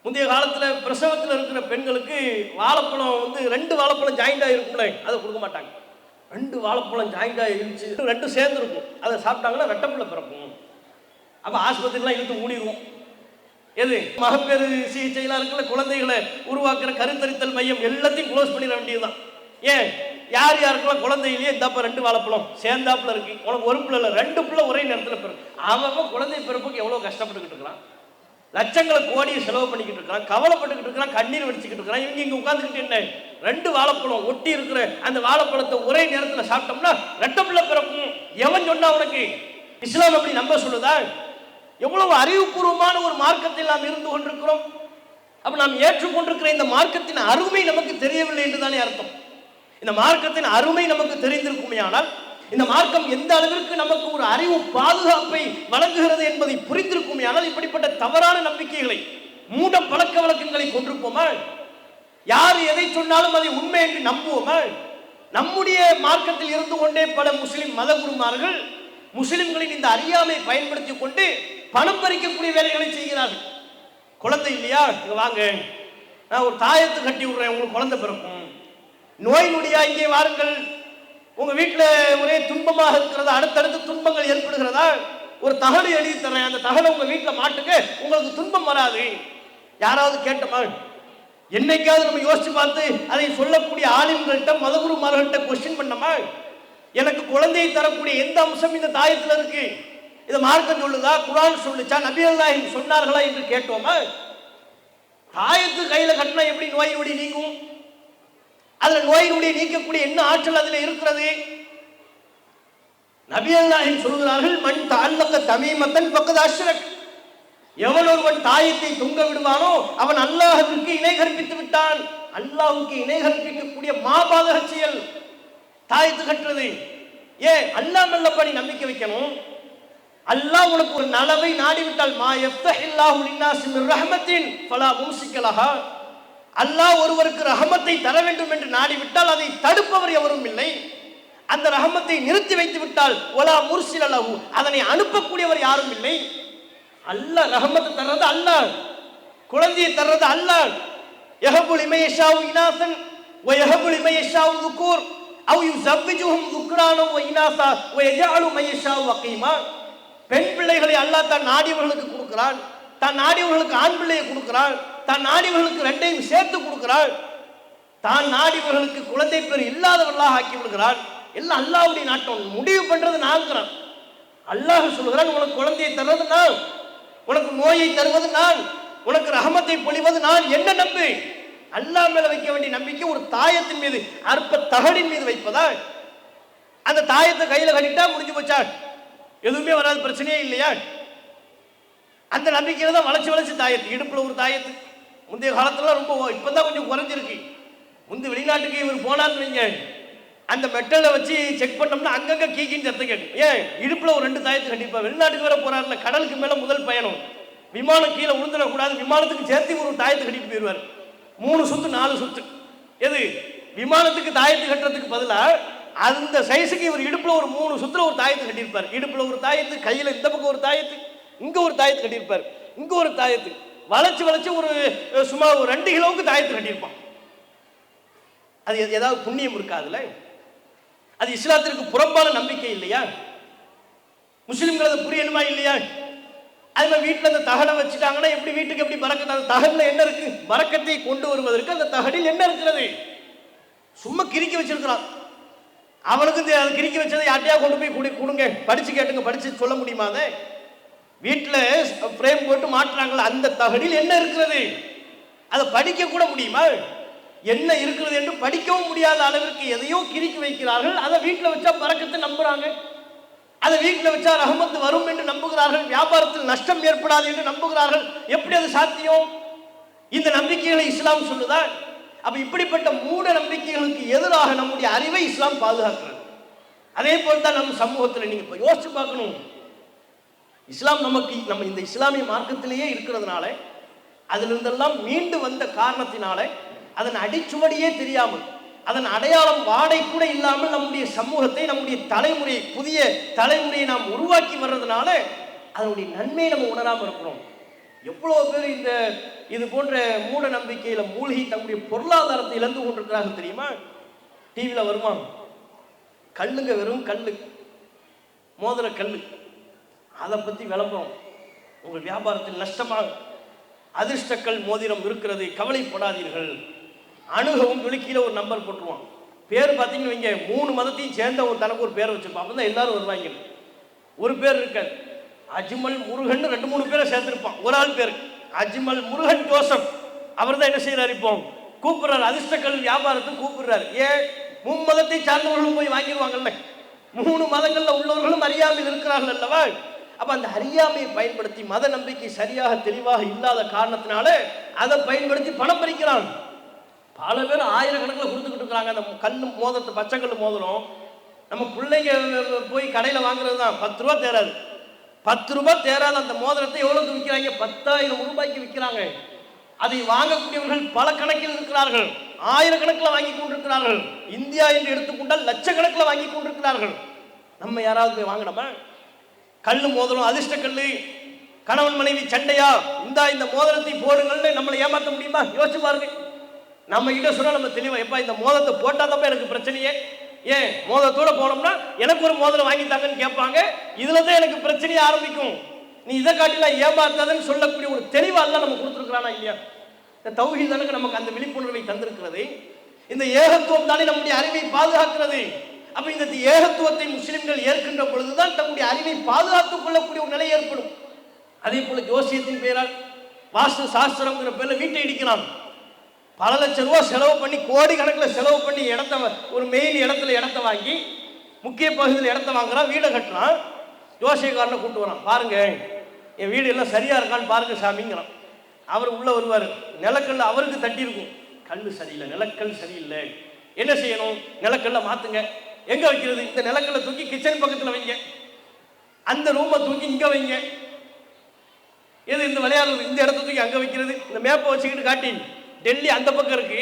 முந்தைய காலத்தில் பிரசவத்தில் இருக்கிற பெண்களுக்கு வாழைப்பழம் 2 வாழைப்பழம் ஜாயிண்டாக இருக்கும்ல, அதை கொடுக்க மாட்டாங்க. 2 வாழைப்பழம் ஜாயிண்டாக இருந்துச்சு, 2 சேர்ந்து இருக்கும், அதை சாப்பிட்டாங்கன்னா ரெட்டப்புள்ள பிறக்கும். அப்போ ஆஸ்பத்திரிலாம் இழுத்து மூடிடுவோம். எது மகப்பேறு சிகிச்சைலாம் இருக்குல்ல, குழந்தைகளை உருவாக்குற கருத்தரித்தல் மையம் எல்லாத்தையும் க்ளோஸ் பண்ணிட வேண்டியதுதான். ஏன் யார் யாருக்கெல்லாம் குழந்தை இல்லையே, இந்தாப்ப 2 வாழைப்பழம் சேர்ந்தாப்புல இருக்கு, உனக்கு ஒரு பிள்ளை இல்லை 2 பிள்ளை ஒரே நேரத்தில் பிறகு. அவன் குழந்தை பிறப்புக்கு எவ்வளோ கஷ்டப்பட்டுக்கிட்டு இருக்கிறான், லட்சங்களை கோடியை செலவு பண்ணிக்கிட்டு இருக்கிறான், கவலைப்பட்டுக்கிட்டு இருக்கிறான், கண்ணீர் வடிச்சுக்கிட்டு இருக்கிறான். இவங்க இங்கே உட்காந்துக்கிட்டு என்ன 2 வாழைப்பழம் ஒட்டி இருக்கிற அந்த வாழைப்பழத்தை ஒரே நேரத்தில் சாப்பிட்டோம்னா ரெட்ட பிள்ளை பிறக்கும். எவன் சொன்னா உனக்கு? இஸ்லாம் அப்படி நம்ப சொல்லுதா? எவ்வளவு அறிவுபூர்வமான ஒரு மார்க்கத்தில் நாம் இருந்து கொண்டிருக்கிறோம். அப்ப நாம் ஏற்றுக்கொண்டிருக்கிற இந்த மார்க்கத்தின் அருமை நமக்கு தெரியவில்லை என்றுதானே அர்த்தம். இந்த மார்க்கத்தின் அருமை நமக்கு தெரிந்திருக்குமே, ஆனால் இந்த மார்க்கம் எந்த அளவிற்கு நமக்கு ஒரு அறிவு பாதுகாப்பை வழங்குகிறது என்பதை புரிந்திருக்குமே, ஆனால் இப்படிப்பட்ட தவறான நம்பிக்கைகளை, மூட பழக்க வழக்கங்களை கொண்டிருப்போமா? யார் எதை சொன்னாலும் அதை உண்மை என்று நம்புவோமா? நம்முடைய மார்க்கத்தில் இருந்து கொண்டே பல முஸ்லிம் மத குருமார்கள் முஸ்லிம்களின் இந்த அறியாமை பயன்படுத்தி கொண்டு பணம் பறிக்கக்கூடிய வேலைகளை செய்கிறார்கள். குழந்தை இல்லையா, இங்க வாங்க, நான் ஒரு தாயத்தை கட்டி விடுறேன், உங்களுக்கு குழந்தை பிறக்கும். நோய் நொடியா, இங்கே வாருங்கள், உங்க வீட்டில் ஒரே துன்பமாக இருக்கிறதா, அடுத்தடுத்து துன்பங்கள் ஏற்படுகிறதா, ஒரு தகடு எழுதி தர்றேன், அந்த தகடை உங்க வீட்டில் மாட்டுங்க, உங்களுக்கு துன்பம் வராது. யாராவது கேட்டமா? என்னைக்காவது நம்ம யோசிச்சு பார்த்து அதை சொல்லக்கூடிய ஆலிம்கள்கிட்ட மதகுருமார்கள்ட்ட கொஸ்டின் பண்ணமா? எனக்கு குழந்தையை தரக்கூடிய எந்த அம்சம் இந்த தாயத்தில் இருக்கு? இதை மார்க்கம் சொல்லுதா, குர்ஆன் சொல்லுச்சா, நபி அல்லாஹ் சொன்னார்களா என்று கேட்டோமா? தாயத்து கையில கட்டினா எப்படி நோய் நொடி நீங்கும்? அதுல நோய் நொடி நீக்கக்கூடிய என்ன ஆற்றல் அதுல இருக்கிறது? நபி அல்லாஹ் சொல்கிறார்கள், மன் தஅல்லக தமீமத்தன் ஃபக்கத் அஷ்ரக். எவன் ஒருவன் தாயத்தை தொங்க விடுவானோ அவன் அல்லாஹ்விற்கு இணை கற்பித்து விட்டான். அல்லாஹ்வுக்கு இணை கற்பிக்கக்கூடிய மாபாதக செயல் தாயத்து கட்டுறது. ஏன்? அல்லாஹ் நல்லபடி நம்பிக்கை வைக்கணும். அல்லாஹ் உனக்கு ஒரு நலவை நாடிவிட்டால், மா யஃப்தஹில்லாஹு லின்னாஸி மிர் ரஹ்மத்தின் ஃபலா மும்சிக லஹா, அல்லாஹ் ஒருவருக்கு ரஹமத்தை தர வேண்டும் என்று நாடிவிட்டால் அதை தடுப்பவர் எவரும் இல்லை. அந்த ரஹமத்தை நிறுத்தி வைத்து விட்டால் வலா முர்சில லஹு, அதனை அனுப்பக்கூடியவர் யாரும் இல்லை. அல்லாஹ் ரஹமத்தை தர்றது அல்லாஹ், குழந்தையை தர்றது அல்லாஹ். யஹபு லிமன் யஷாஉ இனாசன் வ யஹபு லிமன் யஷாஉ ذுகூர் அவ் யுஸவ்விஜுஹும் ذுக்ரான வ இனாசா வ யஜஅலு மன் யஷாஉ வகீமா. பெண் பிள்ளைகளை அல்லாஹ் தான் நாடியவர்களுக்கு கொடுக்கிறான், தான் நாடியவர்களுக்கு ஆண் பிள்ளையை கொடுக்கிறான், தான் நாடியவர்களுக்கு 2ஐயும் சேர்த்து கொடுக்கிறான், தான் நாடியவர்களுக்கு குழந்தை பேர் இல்லாதவர்களாக ஆக்கி விடுகிறான். எல்லாம் அல்லாஹ்வுடைய நாட்டம். முடிவு பண்றது நான்கிறான். அல்லாஹ் சொல்கிறான், உனக்கு குழந்தையை தருவது நான், உனக்கு நோயை தருவது நான், உனக்கு ரஹமத்தை பொழிவது நான். என்ன நம்பு? அல்லாஹ் மேல வைக்க வேண்டிய நம்பிக்கை ஒரு தாயத்தின் மீது, அற்ப தகடின் மீது வைப்பதா? அந்த தாயத்தை கையில கட்டிட்டா முடிஞ்சு போச்சா, எதுவுமே வராது, பிரச்சனையே இல்லையா? அந்த நம்பிக்கையில தான் வளைச்சு வளைச்சு தாயத்து, இடுப்புல ஒரு தாயத்து. முந்தைய காலத்துல ரொம்ப, இப்பதான் கொஞ்சம் குறைஞ்சிருக்கு. முந்தைய வெளிநாட்டுக்கு இவர் போனான்னு வைங்க, அந்த மெட்டலை வச்சு செக் பண்ணோம்னா அங்கங்க கீக்கின்னு சத்தம் கேட்கும். ஏன்? இடுப்புல ஒரு 2 தாயத்து கண்டிப்பா. வெளிநாட்டுக்கு வேற போறாருல, கடலுக்கு மேல முதல் பயணம், விமானம் கீழே விழுந்துடக்கூடாது, விமானத்துக்கு சேர்த்து ஒரு தாயத்து கட்டிட்டு போயிடுவார். 3 சுத்து 4 சுத்து. எது? விமானத்துக்கு தாயத்து கட்டுறதுக்கு பதிலாக அந்த சைஸுக்கு இவர் இடுப்புல ஒரு 3 சுத்துல ஒரு தாயத்து கட்டியிருப்பார். இடுப்புல ஒரு தாயத்து, கையில இந்த பக்கம் ஒரு தாயத்து, இங்க ஒரு தாயத்து கட்டியிருப்பார், இங்க ஒரு தாயத்து, வளைச்சு வளைச்சு ஒரு சுமார் ஒரு 2 கிலோவுக்கு தாயத்து கட்டியிருப்பான். அது ஏதாவது புண்ணியம் இருக்காதுல்ல? அது இஸ்லாத்திற்கு புறம்பான நம்பிக்கை இல்லையா? முஸ்லிம்கள் அது புரியணுமா இல்லையா? அது மாதிரி வீட்டில் அந்த தகடை வச்சுட்டாங்கன்னா எப்படி வீட்டுக்கு எப்படி பறக்கத்து? அந்த தகடில் என்ன இருக்கு? பறக்கத்தை கொண்டு வருவதற்கு அந்த தகடில் என்ன இருக்கிறது? சும்மா கிறுக்கி வச்சிருக்கிறான். அவனுக்கு அது கிறுக்கி வச்சதை யார்ட்டையா கொண்டு போய் கொடுங்க, படிச்சு கேட்டுங்க, படிச்சு சொல்ல முடியுமா? அதை வீட்டில் ஃப்ரேம் போட்டு மாட்டுறாங்களா, அந்த தகடில் என்ன இருக்கிறது? அதை படிக்க கூட முடியுமா? என்ன இருக்கிறது என்று படிக்கவும் முடியாத அளவிற்கு எதையோ கிறுக்கி வைக்கிறார்கள். அதை வீட்டில் வச்சா பறக்கத்தை நம்புறாங்க, அதை வீட்டில் வச்சா ரஹமத்து வரும் என்று நம்புகிறார்கள், வியாபாரத்தில் நஷ்டம் ஏற்படாது என்று நம்புகிறார்கள். எப்படி அது சாத்தியம்? இந்த நம்பிக்கைகளை இஸ்லாம் சொல்லுதா? அப்ப இப்படிப்பட்ட மூட நம்பிக்கைகளுக்கு எதிராக நம்முடைய அறிவை இஸ்லாம் பாதுகாக்கிறது. அதே போல் தான் நம்ம சமூகத்தில் நீங்க யோசிச்சு பார்க்கணும். இஸ்லாம் நம்ம இந்த இஸ்லாமிய மார்க்கத்திலேயே இருக்கிறதுனால, அதிலிருந்தெல்லாம் மீண்டு வந்த காரணத்தினால, அதன் அடிச்சுவடியே தெரியாமல், அதன் அடையாளம் வாடை கூட இல்லாமல் நம்முடைய சமூகத்தை, நம்முடைய தலைமுறை, புதிய தலைமுறையை நாம் உருவாக்கி வர்றதுனால அதனுடைய நன்மையை நம்ம உணராமல் இருக்கிறோம். எவ்வளோ பேர் இந்த இது போன்ற மூட நம்பிக்கையில மூழ்கி தங்களுடைய பொருளாதாரத்தை இழந்து கொண்டிருக்கிறார்கள் தெரியுமா? டிவியில் வருவாங்க, கல்லுங்க, வெறும் கல்லு, மோதிர கல்லு, அதை பற்றி விளம்பரம், உங்கள் வியாபாரத்தில் நஷ்டமாகும், அதிர்ஷ்டக்கல் மோதிரம் இருக்கிறது, கவலைப்படாதீர்கள், அணுகவும் துளிக்கீழ ஒரு நம்பர் போட்டுருவான். பேர் பார்த்தீங்கன்னு வைங்க, 3 மதத்தையும் சேர்ந்த ஒரு தனக்கு ஒரு பேர் வச்சிருப்பான். அப்போ தான் எல்லாரும் வருவாங்க. ஒரு பேர் இருக்காது, அஜ்மல் முருகன் 2-3 பேரை சேர்த்திருப்பான். ஒரு ஆள் பேர் அஜ்மல் முருகன் ஜோசப். அவர் தான் என்ன செய்யறாரு, இப்போ கூப்பிடுறாரு, அதிர்ஷ்டக்கல் வியாபாரத்துக்கு கூப்பிடுறாரு. ஏன்? 3 மதத்தை சார்ந்தவர்களும் போய் வாங்கிடுவாங்கல்ல, 3 மதங்கள்ல உள்ளவர்களும் அறியாமல் இருக்கிறார்கள் அல்லவா? அப்ப அந்த அறியாமையை பயன்படுத்தி, மத நம்பிக்கை சரியாக தெளிவாக இல்லாத காரணத்தினால அதை பயன்படுத்தி பணம் பறிக்கிறாங்க. பல பேர் ஆயிரக்கணக்கில் கொடுத்துக்கிட்டு இருக்கிறாங்க. அந்த கல் மோதிரத்தை, பச்சை கல் மோதிரம் நம்ம பிள்ளைங்க போய் கடையில் வாங்குறது தான், 10 ரூபா தேராது. 10 ரூபாய் தேராத அந்த மோதிரத்தை எவ்வளவுக்கு விற்கிறாங்க? 10,000 ரூபாய்க்கு விற்கிறாங்க. அதை வாங்கக்கூடியவர்கள் பல கணக்கில் இருக்கிறார்கள், ஆயிரக்கணக்கில் வாங்கி கொண்டிருக்கிறார்கள். இந்தியா என்று எடுத்துக்கொண்டால் லட்சக்கணக்கில் வாங்கி கொண்டிருக்கிறார்கள். நம்ம யாராவது போய் வாங்கினோமா? கல்லு மோதிரம், அதிர்ஷ்ட கல்லு, கணவன் மனைவி சண்டையா, இந்த மோதிரத்தை போடுங்கள்னு நம்மளை ஏமாற்ற முடியுமா? யோசிச்சு பாருங்க. நம்ம கிட்ட சொன்னா நம்ம தெளிவா, எப்பா இந்த மோதிரத்தை போட்டா தான் எனக்கு பிரச்சனையே, ஏன் மோதிரத்தோட போனோம்னா எனக்கு ஒரு மோதிரம் வாங்கி தாங்கன்னு கேட்பாங்க. இதுல தான் எனக்கு பிரச்சனையே ஆரம்பிக்கும். நீ இதை காட்டிலாம் ஏமாத்தாதன்னு சொல்லக்கூடிய ஒரு தெளிவா எல்லாம் நம்ம கொடுத்துருக்கிறானா இல்லையா? இந்த தௌஹீத் தானே நமக்கு அந்த விழிப்புணர்வை தந்திருக்கிறது. இந்த ஏகத்துவம் தானே நம்முடைய அறிவை பாதுகாக்கிறது. அப்ப இந்த ஏகத்துவத்தை முஸ்லிம்கள் ஏற்கின்ற பொழுதுதான் தன்னுடைய அறிவை பாதுகாத்துக் கொள்ளக்கூடிய ஒரு நிலை ஏற்படும். அதே போல ஜோசியத்தின் பெயரால், வாஸ்து சாஸ்திரம்ங்கிற பேர்ல வீட்டை இடிக்கலாம். பல லட்சம் ரூபாய் செலவு பண்ணி, கோடி கணக்கில் செலவு பண்ணி இடத்த, ஒரு மெயின் இடத்துல இடத்த வாங்கி, முக்கிய பகுதியில் இடத்த வாங்குறான், வீடை கட்டுறான். ஜோசியக்காரனை கூப்பிட்டு வரான், பாருங்க என் வீடு எல்லாம் சரியா இருக்கான்னு பாருங்க சாமிங்கிறான். அவர் உள்ள வருவார், நிலக்கல்ல அவருக்கு தட்டி இருக்கும், கல் சரியில்லை, நிலக்கல் சரியில்லை, என்ன செய்யணும்? நிலக்கல்ல மாத்துங்க. எங்க வைக்கிறது? இந்த நிலக்கல்ல தூக்கி கிச்சன் பக்கத்தில் வைங்க, அந்த ரூமை தூக்கி இங்க வைங்க. எது இந்த விளையாடுறது? இந்த இடத்த தூக்கி அங்க வைக்கிறது. இந்த மேப்பை வச்சுக்கிட்டு காட்டி, டெல்லி அந்த பக்கம் இருக்கு,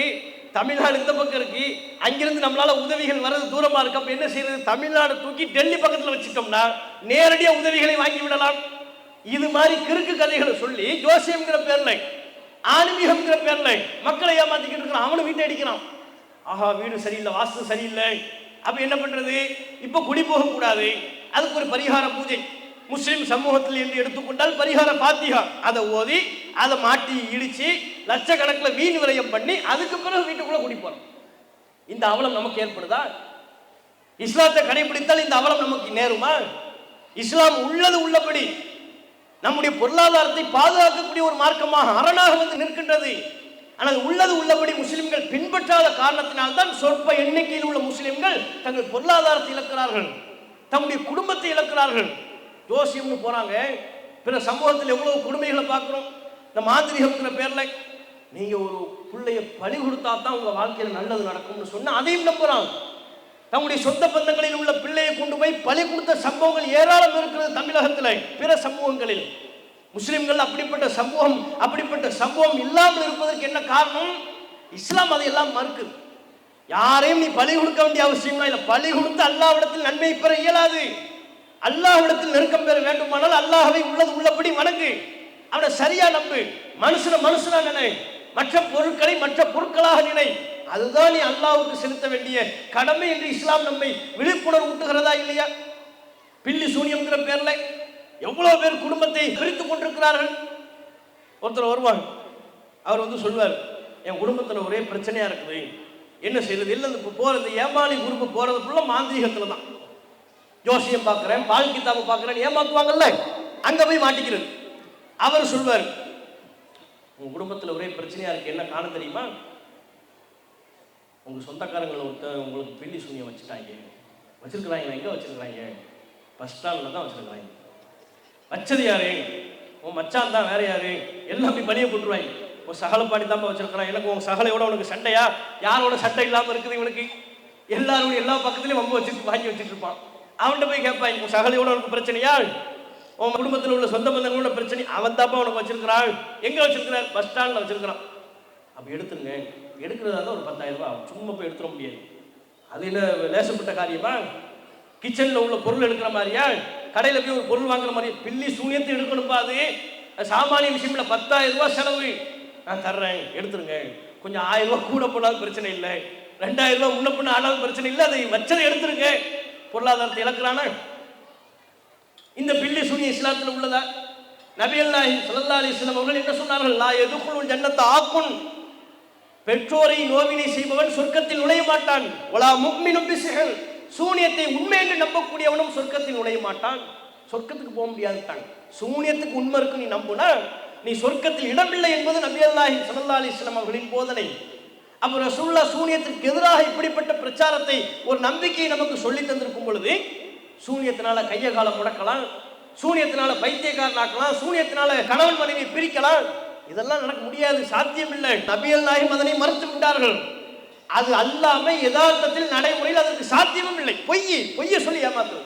தமிழ்நாடு இந்த பக்கம் இருக்கு, அங்கிருந்து நம்மளால உதவிகள் வர்றது தூரமா இருக்கு. அப்ப என்ன செய்யறது? தமிழ்நாடு தூக்கி டெல்லி பக்கத்தில் வச்சுட்டோம்னா நேரடியா உதவிகளை வாங்கி விடலாம். இது மாதிரி கிறுக்கு கதைகளை சொல்லி ஜோசியம்ங்கிற பேர்ல, ஆன்மீகம்ங்கிற பேர்ல மக்களை ஏமாத்திக்கிட்டு இருக்கிறான். அவனு வீட்டை அடிக்கிறான். ஆஹா வீடு சரியில்லை, வாஸ்து சரியில்லை. அப்ப என்ன பண்றது? இப்ப குடி போக கூடாது, அதுக்கு ஒரு பரிகார பூஜை. முஸ்லிம் சமூகத்தில் என்று எடுத்துக்கொண்டால் பரிகார பாத்திகா, அதை ஓதி அதை மாட்டி இடிச்சு லட்சக்கணக்கில் வீண் விரயம் பண்ணி அதுக்கு பிறகு வீட்டுக்குள்ள குடி போறோம். இந்த அவலம் நமக்கு ஏற்படுதா? இஸ்லாத்தை கடைபிடித்தால் இந்த அவலம் நமக்கு நேருமா? இஸ்லாம் உள்ளது உள்ளபடி நம்முடைய பொருளாதாரத்தை பாதுகாக்கக்கூடிய ஒரு மார்க்கமாக, அரணாக வந்து நிற்கின்றது. ஆனால் உள்ளது உள்ளபடி முஸ்லிம்கள் பின்பற்றாத காரணத்தினால்தான் சொற்ப எண்ணிக்கையில் உள்ள முஸ்லிம்கள் தங்கள் பொருளாதாரத்தை இழக்கிறார்கள், தம்முடைய குடும்பத்தை இழக்கிறார்கள். ஜோசியம்னு போறாங்க, பிற சமூகத்தில் எவ்வளவு கொடுமைகளை பார்க்கிறோம். இந்த மாந்திரிகம்ங்கிற பேர்ல நீங்க ஒரு பிள்ளைய பலி கொடுத்தா தான் உங்க வாழ்க்கையில் நல்லது நடக்கும்னு சொன்னா அதையும் நம்புறாங்க. தம்முடைய சொந்த பந்தங்களில் உள்ள பிள்ளையை கொண்டு போய் பலி கொடுத்த சம்பவங்கள் ஏராளம் இருக்கிறது தமிழகத்தில். பிற சமூகங்களில் முஸ்லிம்கள் அப்படிப்பட்ட சம்பவம் இல்லாமல் இருப்பதற்கு என்ன காரணம்? இஸ்லாம் அதையெல்லாம் மறுக்குது. யாரையும் நீ பலி கொடுக்க வேண்டிய அவசியம் இல்லை. பலி கொடுத்து அல்லாஹ்விடத்தில் நன்மை பெற இயலாது. அல்லாஹ்விடத்தில் நெருக்கம் பெற வேண்டுமானால் அல்லாஹ்வை உள்ளது உள்ளபடி வணங்கு, அவனை சரியா நம்பு, மனுஷனா நினை, மற்ற பொருட்களை மற்ற பொருட்களாக நினை. அதுதான் நீ அல்லாஹ்வுக்கு செலுத்த வேண்டிய கடமை என்று இஸ்லாம் நம்மை விழிப்புணர்வு ஊட்டுகிறதா இல்லையா? பில்லி சூனியம்ங்கிற பேர்ல எவ்வளவு பேர் குடும்பத்தை பிரித்துக் கொண்டிருக்கிறார்கள். ஒருத்தர் வருவாங்க, அவர் சொல்வார், என் குடும்பத்தில் ஒரே பிரச்சனையா இருக்குது, என்ன செய்யறது? இல்லை இந்த ஏமாளி குரூப் போறது ஃபுல்லா மாந்திரிகத்துல தான். ஜோசியம் பார்க்கிறேன், பால் கிதாபு பார்க்கிறேன், ஏமாத்துவாங்கல்ல, அங்க போய் மாட்டிக்கிறது. அவர் சொல்வார், உங்க குடும்பத்தில் ஒரே பிரச்சனையா இருக்கு, என்ன காண தெரியுமா? உங்க சொந்தக்காரங்களை ஒருத்தர் உங்களுக்கு பில்லி சூனியம் வச்சிருக்கிறாங்க. எங்க வச்சிருக்கிறாங்க? பஸ் ஸ்டாண்ட்ல தான் வச்சிருக்கிறாங்க. வச்சது யாரு? உன் மச்சான் தான், வேற யாரு? எல்லாம் அப்படி பணியை போட்டுருவாங்க. ஒரு சகலப்பாடி தான் வச்சிருக்கிறான். எனக்கு உங்க சகலையோட உனக்கு சண்டையா? யாரோட சட்டை இல்லாம இருக்குது இவனுக்கு? எல்லாரும் எல்லா பக்கத்துலயும் வம்பு வச்சுட்டு வாங்கி வச்சுட்டு இருப்பான். அவன்கிட்ட போய் கேட்பாங்க, உன் சகலையோட உனக்கு பிரச்சனையா? உன் குடும்பத்தில் உள்ள சொந்த பந்தங்களோட பிரச்சனை? அவன் தாப்பா உனக்கு வச்சிருக்கிறான். எங்க வச்சிருக்கிறான்? பஸ் ஸ்டாண்ட்ல வச்சிருக்கிறான். அப்படி எடுத்துருங்க. எடுக்கிறதா தான் ஒரு 10,000 ரூபாய். சும்மா போய் எடுத்துட முடியாது. அது என்ன லேசப்பட்ட காரியமா? கிச்சன்ல உள்ள பொருள் எடுக்கிற மாதிரியா? கடையில போய் ஒரு பொருள் வாங்குற மாதிரி? பில்லி சூனியத்தை எடுக்கணும்பா. அது சாமானிய விஷயம் இல்லை. 10,000 ரூபாய் செலவு. நான் தர்றேன், எடுத்துருங்க. கொஞ்சம் 1000 ரூபாய் கூட போனாலும் பிரச்சனை இல்லை, 2000 ரூபாய் முன்ன பண்ண ஆனாலும் பிரச்சனை இல்லை, அதை வச்சதை எடுத்துருங்க. பொருளாதாரத்தை இழக்கிறான இந்த பில்லி சூனிய இஸ்லாத்தில் உள்ளதா? நபிகள் நாயகம் ஸல்லல்லாஹு அலைஹி வஸல்லம் அவர்கள் என்ன சொன்னார்கள்? லா யதுகுலுல் ஜன்னத ஆக்குன், பெற்றோரை நோவினை செய்பவன் சொர்க்கத்தில் நுழைய மாட்டான். வலா முஃமினும் பிஸிஹர், சூனியத்தை உண்மை என்று நம்பக்கூடியவனும் சொர்க்கத்தில் நுழைய மாட்டான். சொர்க்கத்துக்கு போக முடியாதுட்டாங்க. சூனியத்துக்கு உண்மை இருக்கு நீ நம்புனா நீ சொர்க்கத்தில் இடமில்லை என்பது நபிகள் நாயகம் ஸல்லல்லாஹு அலைஹி வஸல்லம் அவர்களின் போதனை. அப்ப ரசூலுல்லாஹ் சூனியத்திற்கு எதிராக இப்படிப்பட்ட பிரச்சாரத்தை, ஒரு நம்பிக்கையை நமக்கு சொல்லி தந்திருக்கும் பொழுது, சூனியத்தினால கைய காலம் முடக்கலாம், சூனியத்தினால பைத்தியக்காரனாக்கலாம், சூனியத்தினால கணவன் மனைவி பிரிக்கலாம், இதெல்லாம் நடக்க முடியாது, சாத்தியம் இல்லை. நபிகள் நாயகம் அதனை மறுத்து விட்டார்கள். அது அல்லாம யதார்த்தத்தில் நடைமுறையில் அதற்கு சாத்தியமும் இல்லை. பொய்யை சொல்லி ஏமாத்துறது.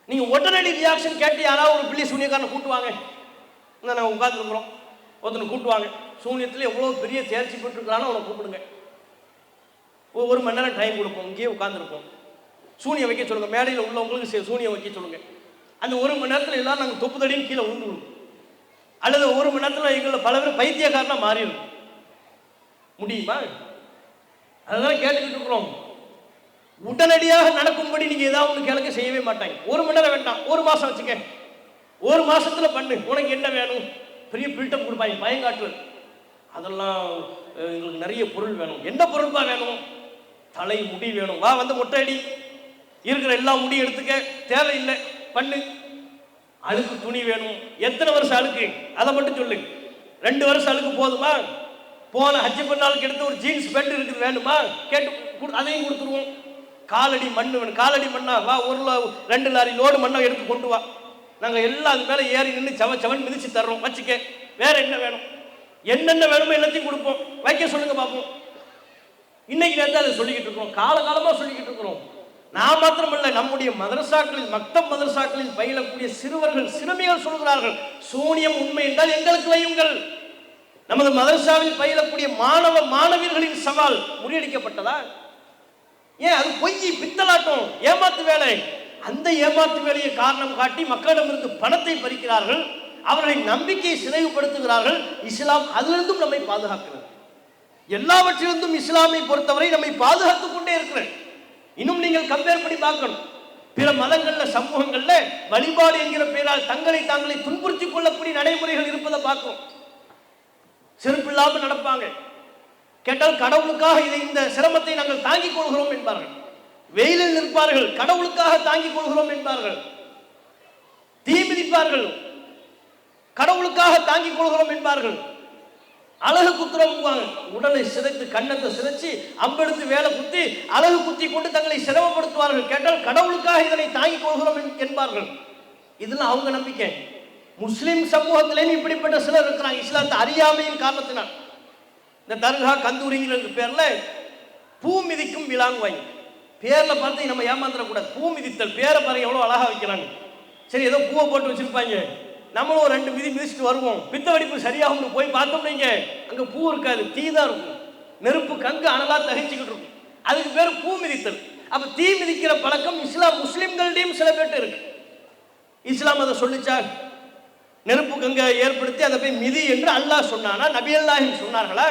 நீங்க உடனடி ரியாக்ஷன் கேட்டு யாராவது ஒரு பிள்ளை சூனியக்காரனை கூட்டுவாங்க, நான் உட்காந்துருக்குறோம், ஒருத்தனை கூட்டுவாங்க, சூனியத்தில் எவ்வளோ பெரிய தேர்ச்சி பெற்றுருக்கிறானோ அவனை கூப்பிடுங்க, 1 மணி நேரம் டைம் கொடுப்போம், இங்கேயே உட்காந்துருப்போம், சூனியம் வைக்க சொல்லுங்க, மேடையில் உள்ளவங்களுக்கு சூனியம் வைக்க சொல்லுங்க. அந்த 1 மணி நேரத்தில் எல்லாரும் நாங்கள் தொப்புதடின்னு கீழே விழுந்துடும், அல்லது 1 மணி நேரத்தில் எங்களை பல பேர் பைத்தியக்காரனா மாறிடும். முடியுமா? அதெல்லாம் கேட்டுக்கிட்டு இருக்கிறோம். உடனடியாக நடக்கும்படி நீங்க ஏதாவது ஒன்று கேளுங்க, செய்யவே மாட்டாங்க. 1 மணி நேரம் வேண்டாம், 1 மாசம் வச்சுக்க, 1 மாசத்துல பண்ணு, உனக்கு என்ன வேணும்? பெரிய பில்டப் கொடுப்பாங்க, பயங்காட்டு. அதெல்லாம் எங்களுக்கு நிறைய பொருள் வேணும். என்ன பொருள்பா வேணும்? தலை முடி வேணும், வா வந்து மொட்டை அடி, இருக்கிற எல்லா முடியும் எடுத்துக்க, தேவையில்லை பண்ணு. அழுக்கு துணி வேணும், எத்தனை வருஷம் அழுக்கு அதை மட்டும் சொல்லு. 2 வருஷம் அழுக்கு போதுமா? போன ஹஜ்ஜி பண்ணாலுக்கு எடுத்து ஒரு ஜீன்ஸ் பேண்ட் இருக்குது வேணுமா? கேட்டு அதையும் கொடுத்துருவோம். காலடி மண் வேணும், காலடி மண்ணா வா, 2 லாரி லோடு மண்ணை எடுத்து கொண்டு வா, நாங்கள் எல்லாம் அது மேலே ஏறி நின்று செவன் மிதிச்சு தர்றோம், வச்சுக்க. வேற என்ன வேணும்? என்னென்ன வேணுமோ எல்லாத்தையும் கொடுப்போம், வைக்க சொல்லுங்க பார்ப்போம். இன்னைக்கு நேரத்தை அதை சொல்லிக்கிட்டு இருக்கிறோம், காலகாலமாக சொல்லிக்கிட்டு இருக்கிறோம். நான் மாத்திரமல்ல, நம்முடைய மதரசாக்களில், மக்தப் மதரசாக்களில் பயிலக்கூடிய சிறுவர்கள் சிறுமிகள் சொல்கிறார்கள், சூனியம் உண்மை என்றால் எங்களுக்கு வையுங்கள். நமது மதரசாவில் பயிலக்கூடிய மாணவியர்களின் சவால் முறியடிக்கப்பட்டதா? ஏன்? அது பொய், பித்தலாட்டம், ஏமாத்து வேலை. அந்த ஏமாத்து வேலையை காரணம் காட்டி மக்களிடமிருந்து பணத்தை பறிக்கிறார்கள், அவர்களின் நம்பிக்கையை சிதைவுபடுத்துகிறார்கள். இஸ்லாம் அதிலிருந்தும் நம்மை பாதுகாக்கிறது. எல்லாவற்றிலிருந்தும் இஸ்லாமை பொறுத்தவரை நம்மை பாதுகாத்துக் கொண்டே இருக்கிறது. இன்னும் நீங்கள் கம்பேர் பண்ணி பார்க்கணும். பிற மதங்கள்ல, சமூகங்கள்ல வழிபாடு என்கிற பெயரால் தாங்களை துன்புறுத்திக் கொள்ளக்கூடிய நடைமுறைகள் இருப்பதை பார்க்கிறோம். செருப்பு இல்லாமல் நடப்பாங்க. கேட்டால் கடவுளுக்காக இந்த சிரமத்தை நாங்கள் தாங்கிக் கொள்கிறோம் என்பார்கள். வெயிலில் நிற்பார்கள், கடவுளுக்காக தாங்கிக் கொள்கிறோம் என்பார்கள். தீ மிதிப்பார்கள், கடவுளுக்காக தாங்கிக் கொள்கிறோம் என்பார்கள். அழகு குத்துறோம், உடலை சிதைத்து கண்ணத்தை சிதைச்சு அம்பெடுத்து வேலை குத்தி அழகு குத்தி கொண்டு தங்களை சிரமப்படுத்துவார்கள். கேட்டால் கடவுளுக்காக இதனை தாங்கிக் கொள்கிறோம் என்பார்கள். இதெல்லாம் அவங்க நம்பிக்கை. முஸ்லிம் சமூகத்திலே இப்படிப்பட்ட சிலர் இருக்கிறாங்க, இஸ்லாத்தை அறியாமையின் காரணத்தினால். இந்த தர்கா கந்தூரிங்கிற பேர்ல பூ மிதிக்கும் விழாங்குவாங்க. பேர்ல பார்த்து நம்ம ஏமாந்துடக்கூடாது. பூ மிதித்தல், பேரை பாருங்க எவ்வளவு அழகா வைக்கிறாங்க. சரி, ஏதோ பூவை போட்டு வச்சிருப்பாங்க, நம்மளும் ஒரு 2 மிதிச்சுட்டு வருவோம். பித்த வெடிப்பு சரியாகும் போய் பார்த்தோம்னீங்க, அங்க பூ இருக்காது, தீ தான் இருக்கும். நெருப்பு கங்கு அனலா தகிச்சுக்கிட்டு இருக்கும். அதுக்கு பேர் பூ மிதித்தல். அப்ப தீ மிதிக்கிற பழக்கம் இஸ்லாம் முஸ்லிம்களிடையும் சில பேர்ட்ட இருக்கு. இஸ்லாம் அதை சொல்லிச்சா? நெருப்பு கங்கை ஏற்படுத்தி அதை போய் மிதி என்று அல்லாஹ் சொன்னானா? நபி அல்லாஹிம் சொன்னார்களா?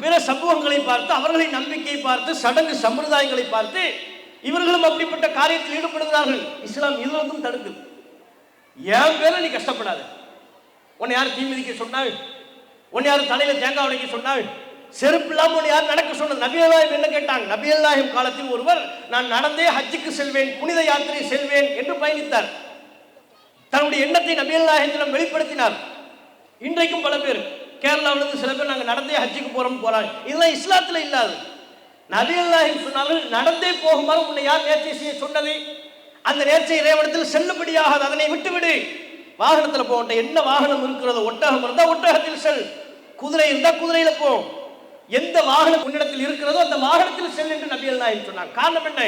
பிற சமூகங்களை பார்த்து, அவர்களின் நம்பிக்கையை பார்த்து, சடங்கு சம்பிரதாயங்களை பார்த்து இவர்களும் அப்படிப்பட்ட காரியத்தில் ஈடுபடுகிறார்கள். இஸ்லாம் இதுவரைக்கும் தடுக்குது. என் பேர நீ கஷ்டப்படாத. உன்னை யார் தீ மிதிக்க சொன்னாள்? உன்னை யார் தலையில தேங்காய் உடைக்க சொன்னாள்? செருப்பு இல்லாம உன்னை யார் நடக்க சொன்னது? நபி அல்லாஹிம் என்ன கேட்டாங்க? நபி அல்லாஹிம் காலத்தில் ஒருவர் நான் நடந்தே ஹஜ்ஜுக்கு செல்வேன், புனித யாத்திரை செல்வேன் என்று பயணித்தார். தன்னுடைய எண்ணத்தை நபி அல்லாஹிடம் வெளிப்படுத்தினார். இன்றைக்கும் பல பேர் கேரளாவிலிருந்து சில பேர் நாங்கள் நடந்தே ஹஜ்ஜுக்கு போறாங்க. இதெல்லாம் இஸ்லாத்துல இல்லாது. நபி அல்லாஹிம் சொன்னார்கள், நடந்தே போகுமாறு உன்னை யார் நேர்ச்சை செய்ய சொன்னது? அந்த நேர்ச்சை இறைவனத்தில் செல்லுபடியாகாது, அதனை விட்டுவிடு. வாகனத்தில் போகின்ற என்ன வாகனம் இருக்கிறதோ, ஒட்டகம் இருந்தா ஒட்டகத்தில் செல், குதிரை இருந்தா குதிரையில போ, எந்த வாகனம் உன்னிடத்தில் இருக்கிறதோ அந்த வாகனத்தில் செல் என்று நபி அல்லாஹிம் சொன்னாங்க. காரணம் என்ன?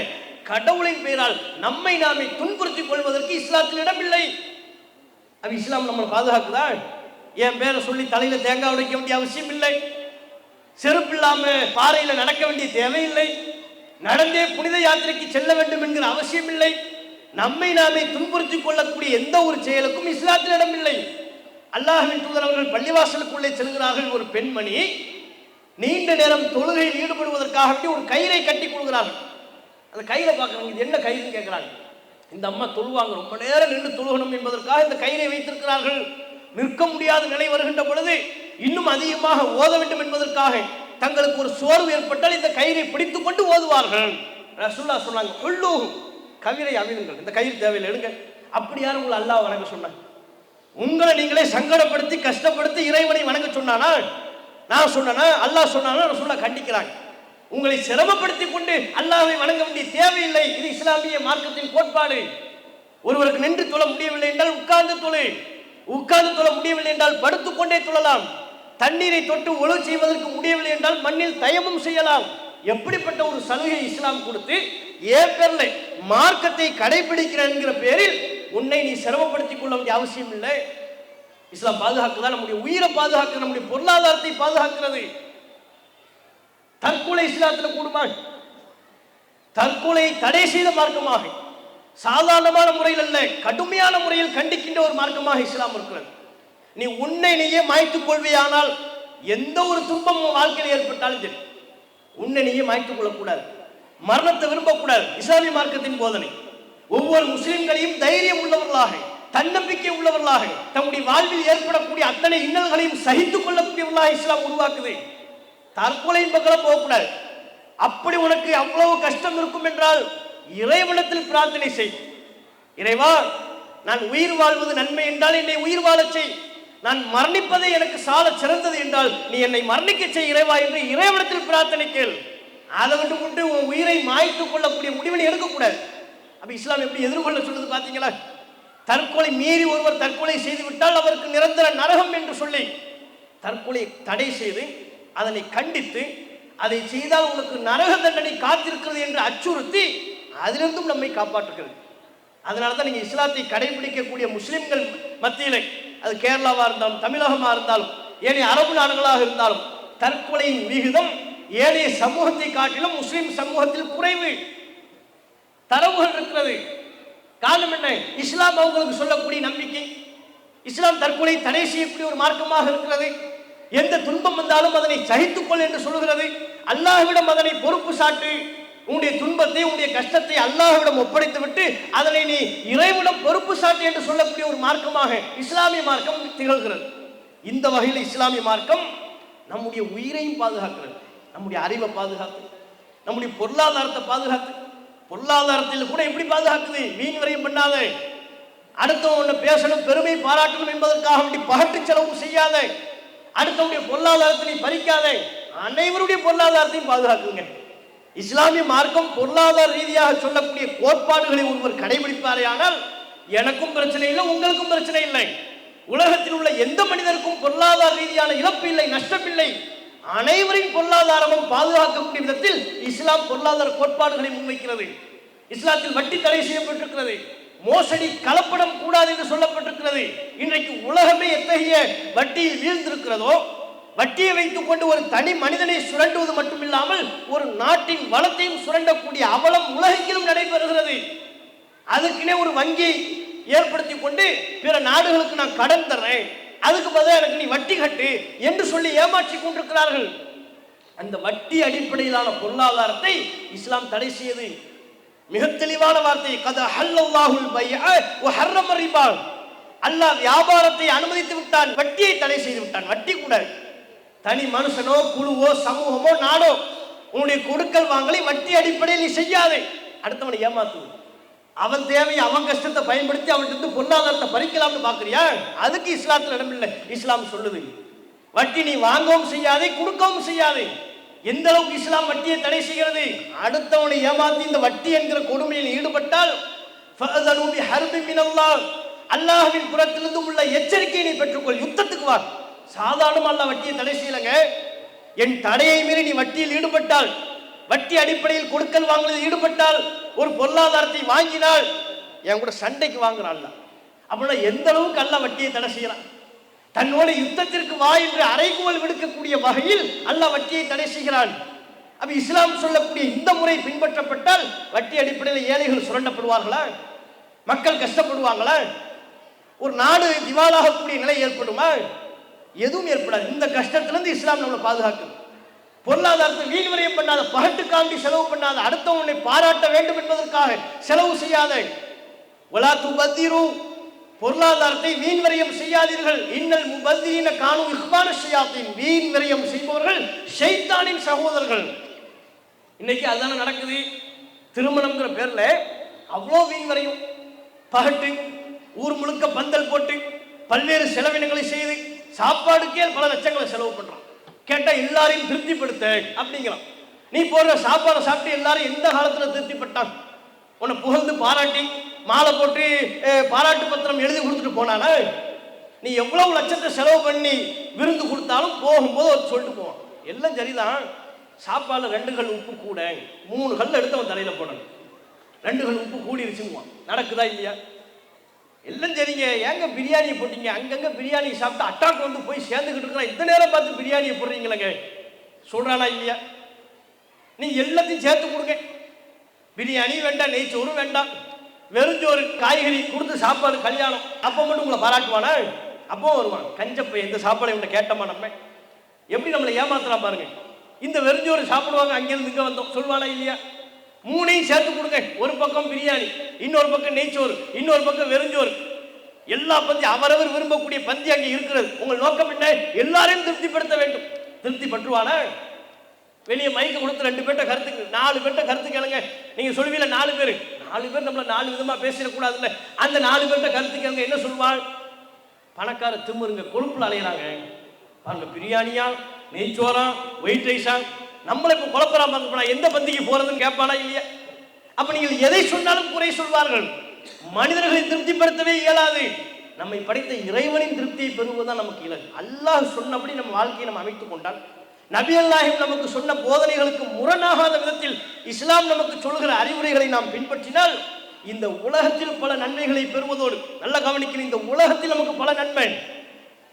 கடவுளின் பெயரால் நம்மை நாமே துன்புறுத்திக் கொள்வதற்கு இஸ்லாத்தில் இடமில்லை. அது இஸ்லாம் நம்மளை பாதுகாக்குதா? என் பேரை சொல்லி தலையில தேங்காய் உடைக்க வேண்டிய அவசியம் இல்லை. செருப்பு இல்லாம பாறையில நடக்க வேண்டிய தேவையில்லை. நடந்தே புனித யாத்திரைக்கு செல்ல வேண்டும் என்கிற அவசியம் இல்லை. நம்மை நாமே துன்புறுத்திக் கொள்ளக்கூடிய எந்த ஒரு செயலுக்கும் இஸ்லாத்தில் இடமில்லை. அல்லாஹ்வின் தூதர் அவர்கள் பள்ளிவாசலுக்குள்ளே செல்கிறார்கள். ஒரு பெண்மணி நீண்ட நேரம் தொழுகையில் ஈடுபடுவதற்காக ஒரு கயிறை கட்டி கொள்கிறார்கள். அந்த கயிறை பார்க்குறாங்க, இது என்ன கயிறுன்னு கேட்கிறாங்க. இந்த அம்மா தொழுவாங்க, ரொம்ப நேரம் நின்று தொழுகணும் என்பதற்காக இந்த கயிறை வைத்திருக்கிறார்கள். நிற்க முடியாத நிலை வருகின்ற பொழுது இன்னும் அதிகமாக ஓத வேண்டும் என்பதற்காக தங்களுக்கு ஒரு சோர்வு ஏற்பட்டால் இந்த கயிறை பிடித்துக் கொண்டு ஓதுவார்கள். ரசூலுல்லாஹ் சொன்னாங்க, கொல்லூஹும், கயிறை அவிழுங்கள், இந்த கயிறு தேவையில்லை, எடுங்க. அப்படி யாரும் உங்களை அல்லாஹ் வணங்க சொன்னாங்க? உங்களை நீங்களே சங்கடப்படுத்தி கஷ்டப்படுத்தி இறைவனை வணங்க சொன்னானா? நான் சொன்னா? அல்லாஹ் சொன்னானா? ரசூலுல்லாஹ் கண்டிக்கிறாங்க. உங்களை சிரமப்படுத்தி கொண்டு அல்லாஹ்வை வணங்க வேண்டிய தேவையில்லை. இது இஸ்லாமிய மார்க்கத்தின் கோட்பாடு. ஒருவருக்கு நின்று தொழ முடியவில்லை என்றால் உட்கார்ந்து தொழு, உட்கார்ந்து தொழ முடியவில்லை என்றால் படுத்துக்கொண்டே தொழலாம். தண்ணீரை தொட்டு ஒழு செய்வதற்கு முடியவில்லை என்றால் மண்ணில் தயமும் செய்யலாம். எப்படிப்பட்ட ஒரு சலுகை இஸ்லாம் கொடுத்து ஏன் பேர்ல மார்க்கத்தை கடைபிடிக்கிற என்கிற பேரில் உன்னை நீ சிரமப்படுத்திக் கொள்ள வேண்டிய அவசியம் இல்லை. இஸ்லாம் பாதுகாக்குதா? நம்முடைய உயிரை பாதுகாக்கிறது, நம்முடைய பொருளாதாரத்தை பாதுகாக்கிறது. தற்கொலை இஸ்லாத்தில் கூடுமா? தற்கொலையை தடை செய்த மார்க்கமாக, சாதாரணமான முறையில் அல்ல, கடுமையான முறையில் கண்டிக்கின்ற ஒரு மார்க்கமாக இஸ்லாம் இருக்கிறது. நீ உன்னை நீயே மாய்த்துக் கொள்வியானால் எந்த ஒரு துன்பம் வாழ்க்கையில் ஏற்பட்டாலும் சரி, உன்னை நீயே மாய்த்துக் கொள்ளக்கூடாது, மரணத்தை விரும்பக்கூடாது. இஸ்லாமிய மார்க்கத்தின் போதனை ஒவ்வொரு முஸ்லிம்களையும் தைரியம் உள்ளவர்களாக, தன்னம்பிக்கை உள்ளவர்களாக, தம்முடைய வாழ்வில் ஏற்படக்கூடிய அத்தனை இன்னல்களையும் சகித்துக் கொள்ளக்கூடியவர்களாக இஸ்லாம் உருவாக்குது. தற்கொலையின் பக்கம் போகக்கூடாது. அப்படி உனக்கு அவ்வளவு கஷ்டம் இருக்கும் என்றால் இறைவனத்தில் பிரார்த்தனை செய். இறைவா, நான் உயிர் வாழ்வது நன்மை என்றால் என்னை உயிர் வாழச் செய். நான் மரணிப்பதை எனக்கு சால சிறந்தது என்றால் நீ என்னை மரணிக்க செய் இறைவா என்று இறைவனத்தில் பிரார்த்தனை கேள். அதை விட்டு கொண்டு உன் உயிரை மாய்த்துக் கொள்ளக்கூடிய முடிவை எடுக்கக்கூடாது. அப்ப இஸ்லாம் எப்படி எதிர்கொள்ள சொல்லுது பாத்தீங்களா? தற்கொலை மீறி ஒருவர் தற்கொலை செய்து விட்டால் அவருக்கு நிரந்தர நரகம் என்று சொல்லி தற்கொலை தடை செய்து அதனை கண்டித்து, அதை செய்தால் உங்களுக்கு நரக தண்டனை காத்திருக்கிறது என்று அச்சுறுத்தி அதிலிருந்தும் நம்மை காப்பாற்றுகிறது. அதனால தான் நீங்க இஸ்லாத்தை கடைபிடிக்கக்கூடிய முஸ்லிம்கள் மத்தியிலே, அது கேரளாவா இருந்தாலும் தமிழகமா இருந்தாலும் ஏனைய அரபு நாடுகளாக இருந்தாலும், தற்கொலையின் விகிதம் ஏனைய சமூகத்தை காட்டிலும் முஸ்லிம் சமூகத்தில் குறைவு. தரவுகள் இருக்கிறது. காரணம் என்ன? இஸ்லாம் அவங்களுக்கு சொல்லக்கூடிய நம்பிக்கை. இஸ்லாம் தற்கொலை தடை செய்யக்கூடிய ஒரு மார்க்கமாக இருக்கிறது. எந்த துன்பம் வந்தாலும் அதனை சகித்துக்கொள் என்று சொல்கிறது. அல்லாஹ்விடம் அதனை பொறுப்பு சாட்டு. உன்னுடைய துன்பத்தை, உன்னுடைய கஷ்டத்தை அல்லாஹ்விடம் ஒப்படைத்து விட்டு அதனை நீ இறைவனிடம் பொறுப்பு சாட்டு என்று சொல்லக்கூடிய ஒரு மார்க்கமாக இஸ்லாமிய மார்க்கம் திகழ்கிறது. இந்த வகையில் இஸ்லாமிய மார்க்கம் நம்முடைய உயிரையும் பாதுகாக்கிறது, நம்முடைய அறிவை பாதுகாத்து, நம்முடைய பொருளாதாரத்தை பாதுகாத்து. பொருளாதாரத்தில் கூட எப்படி பாதுகாக்குது? வீண் வரையும் பண்ணாத, அடுத்தவங்க பேசணும், பெருமை பாராட்டணும் என்பதற்காக வேண்டி பகட்டு செலவு செய்யாத, அடுத்தவனுடைய பொருளாதாரத்தை நீ பறிக்காத, அனைவருடைய பொருளாதாரத்தையும் பாதுகாக்குங்க. இஸ்லாமிய மார்க்கம் பொருளாதார ரீதியாக சொல்லக்கூடிய கோட்பாடுகளை ஒருவர் கடைபிடிப்பாரே ஆனால் எனக்கும் பிரச்சனை இல்லை, உங்களுக்கும் பிரச்சனை இல்லை. உலகத்தில் உள்ள எந்த மனிதருக்கும் பொருளாதார ரீதியான இழப்பு இல்லை, நஷ்டம் இல்லை. அனைவரின் பொருளாதாரமும் பாதுகாக்கக்கூடிய விதத்தில் இஸ்லாம் பொருளாதார கோட்பாடுகளை முன்வைக்கிறது. இஸ்லாத்தில் வட்டி தடை செய்யப்பட்டிருக்கிறது, மோசடி கலப்படம் கூடாது என்று சொல்லப்பட்டிருக்கிறது. இன்றைக்கு உலகமே எத்தகைய வட்டியில் வீழ்ந்திருக்கிறதோ, வட்டியை வைத்துக் கொண்டு ஒரு தனி மனிதனை சுரண்டுவது மட்டுமில்லாமல் ஒரு நாட்டின் வளத்தையும் சுரண்டக்கூடிய அவலம் உலகெங்கிலும் நடைபெறுகிறது. அதுக்குன்னே ஒரு வங்கியை ஏற்படுத்தி கொண்டு பிற நாடுகளுக்கு நான் கடன் தர்றேன், அதுக்கு பதிலாக எனக்கு நீ வட்டி கட்டு என்று சொல்லி ஏமாற்றி கொண்டிருக்கிறார்கள். அந்த வட்டி அடிப்படையிலான பொருளாதாரத்தை இஸ்லாம் தடை செய்தது. மிக தெளிவான வார்த்தை, கத ஹல்லல்லாஹுல் பைஅ வ ஹர்ரம ரிபா. அல்லாஹ் வியாபாரத்தை அனுமதித்து விட்டான், வட்டியை தடை செய்து விட்டான். வட்டி கூட தனி மனுஷனோ குழுவோ சமூகமோ நாடோ உன்னுடைய கொடுக்கல் வாங்கலை வட்டி அடிப்படையில் நீ செய்யாதே. அடுத்தவனை ஏமாத்துவது, அவன் தேவையை அவன் கஷ்டத்தை பயன்படுத்தி அவன்கிட்ட பொருளாதாரத்தை பறிக்கலாம்னு பாக்குறியா? அதுக்கு இஸ்லாத்தில் இடமில்லை. இஸ்லாம் சொல்லுது வட்டி நீ வாங்கவும் செய்யாதே கொடுக்கவும் செய்யாதே. எந்த அளவுக்கு இஸ்லாம் வட்டியை தடை செய்கிறது? அடுத்தவனை ஏமாத்தி இந்த வட்டி என்கிற கொடுமையில் ஈடுபட்டால் அல்லாஹ்வின் புறத்திலிருந்து உள்ள எச்சரிக்கையை நீ பெற்றுக்கொள், யுத்தத்துக்கு வா. சாதாரண அல்லாஹ் வட்டியை தடை செய்யலங்க. என் தடையை மீறி நீ வட்டியில் ஈடுபட்டால், வட்டி அடிப்படையில் கொடுக்கல் வாங்குவதில் ஈடுபட்டால், ஒரு பொருளாதாரத்தை வாங்கினால் என் கூட சண்டைக்கு வாங்குறான். அப்படின்னா எந்த அளவுக்கு அல்லாஹ் வட்டியை தடை செய்யறான்? தன்னோட யுத்தத்திற்கு வா என்று அறைகூவல் விடுக்கக்கூடிய வகையில் அல்லாஹ் வட்டியை தடை செய்கிறான். அப்ப இஸ்லாம் சொல்லக்கூடிய இந்த முறை பின்பற்றப்பட்டால் வட்டி அடிப்படையில் ஏழைகள் சுரண்டப்படுவார்களா? மக்கள் கஷ்டப்படுவாங்களா? ஒரு நாடு திவாலாகக்கூடிய நிலை ஏற்படுமா? எதுவும் ஏற்படாது. இந்த கஷ்டத்திலிருந்து இஸ்லாம் நம்மளை பாதுகாக்கும். பொருளாதாரத்தை வீண் விரயம் பண்ணாத, பகட்டுக்காண்டி செலவு பண்ணாத, அடுத்தவனை பாராட்ட வேண்டும் என்பதற்காக செலவு செய்யாத. வலா துபத்திரு, பொருளாதாரத்தை வீண் விரயம் செய்யாதீர்கள். இன்னல் முபத்திரீன கானு இஹ்வான ஷயாத்தீன், வீண் விரயம் செய்பவர்கள் ஷைத்தானின் சகோதரர்கள். இன்னைக்கு அதுதானே நடக்குது. திருமணம்ங்கிற பேர்ல அவ்வளோ வீண் விரயம், பகட்டு, ஊர் முழுக்க பந்தல் போட்டு பல்வேறு செலவினங்களை செய்து சாப்பாடுக்கே பல லட்சங்களை செலவு பண்றான். கேட்டா எல்லாரையும் திருப்திப்படுத்த அப்படிங்கிறான். நீ போடுற சாப்பாடை சாப்பிட்டு எல்லாரும் எந்த காலத்துல திருப்திப்பட்டான்? உன்னை புகழ்ந்து பாராட்டி மாலை போட்டு பாராட்டு பத்திரம் எழுதி கொடுத்துட்டு போனானா? நீ எவ்வளவு லட்சத்தை செலவு பண்ணி விருந்து கொடுத்தாலும் போகும்போது ஒரு சொல்லிட்டு போவான், எல்லாம் சரிதான், சாப்பாடுல 2 கல் உப்பு கூட, 3 கல் எடுத்து அவன் தலையில போடணும், 2 கல் உப்பு கூடிருச்சுங்குவான். நடக்குதா இல்லையா? எல்லாம் சரிங்க, ஏங்க பிரியாணியை போட்டீங்க, அங்கங்க பிரியாணி சாப்பிட்டு அட்டாக் வந்து போய் சேர்ந்துக்கிட்டு இருக்கிறான், இந்த நேரம் பார்த்து பிரியாணியை போடுறீங்களங்க சொல்றானா இல்லையா? நீ எல்லாத்தையும் சேர்த்து கொடுங்க, பிரியாணி வேண்டாம், நெய்ச்சோறு வேண்டாம், வெறுஞ்சோறு காய்கறி கொடுத்து சாப்பாடு கல்யாணம், அப்போ மட்டும் உங்களை பாராட்டுவானா? அப்போ வருவான் கஞ்சப்பை, இந்த சாப்பாடை இவனை கேட்டோமா நம்ம? எப்படி நம்மளை ஏமாத்தலாம் பாருங்க. இந்த வெறுஞ்சோறு சாப்பிடுவாங்க, அங்கேருந்து இங்கே வந்தோம் சொல்வானா இல்லையா? 3ஐயும் சேர்த்து கொடுங்க, ஒரு பக்கம் பிரியாணி, இன்னொரு பக்கம் நெய்ச்சோறு, இன்னொரு பக்கம் வெறுஞ்சோறு, எல்லா பந்தி அவரவர் விரும்பக்கூடிய பந்தி அங்கே இருக்கிறது. உங்கள் நோக்கம் என்ன? எல்லாரையும் திருப்திப்படுத்த வேண்டும். திருப்தி பற்றுவானா? வெளியே மைக்கு கொடுத்து 2 பேர்ட்ட கருத்துக்கு 4 பேர்ட்ட கருத்து கேளுங்க. நீங்க சொல்லுவீங்க 4 பேர் நம்மள 4 விதமா பேசிடக்கூடாதுல்ல. அந்த 4 பேர்ட்ட கருத்து கேளுங்க, என்ன சொல்வாள்? பணக்கார திமுருங்க கொழுப்புல அலையிறாங்க பாருங்க, பிரியாணியா நெய்ச்சோரா ஒயிட் ரைஸா, நம்மளை இப்போ குழப்பறாம பார்க்க எந்த பந்திக்கு போறதுன்னு கேட்பானா இல்லையா? அப்ப நீங்கள் எதை சொன்னாலும் குறை சொல்வார்கள். மனிதர்களை திருப்திப்படுத்தவே இயலாது. நம்மை படைத்த இறைவனின் திருப்தியை பெறுவதுதான் நமக்கு இலக்கு. அல்லாஹ் சொன்னபடி நம்ம வாழ்க்கையை நம்ம அமைத்துக் கொண்டால், நபி அல்லாஹிம் நமக்கு சொன்ன போதனைகளுக்கு முரணாகாத விதத்தில் இஸ்லாம் நமக்கு சொல்கிற அறிவுரைகளை நாம் பின்பற்றினால் இந்த உலகத்தில் பல நன்மைகளை பெறுவதோடு, நல்ல கவனிக்கிற, இந்த உலகத்தில் நமக்கு பல நன்மை.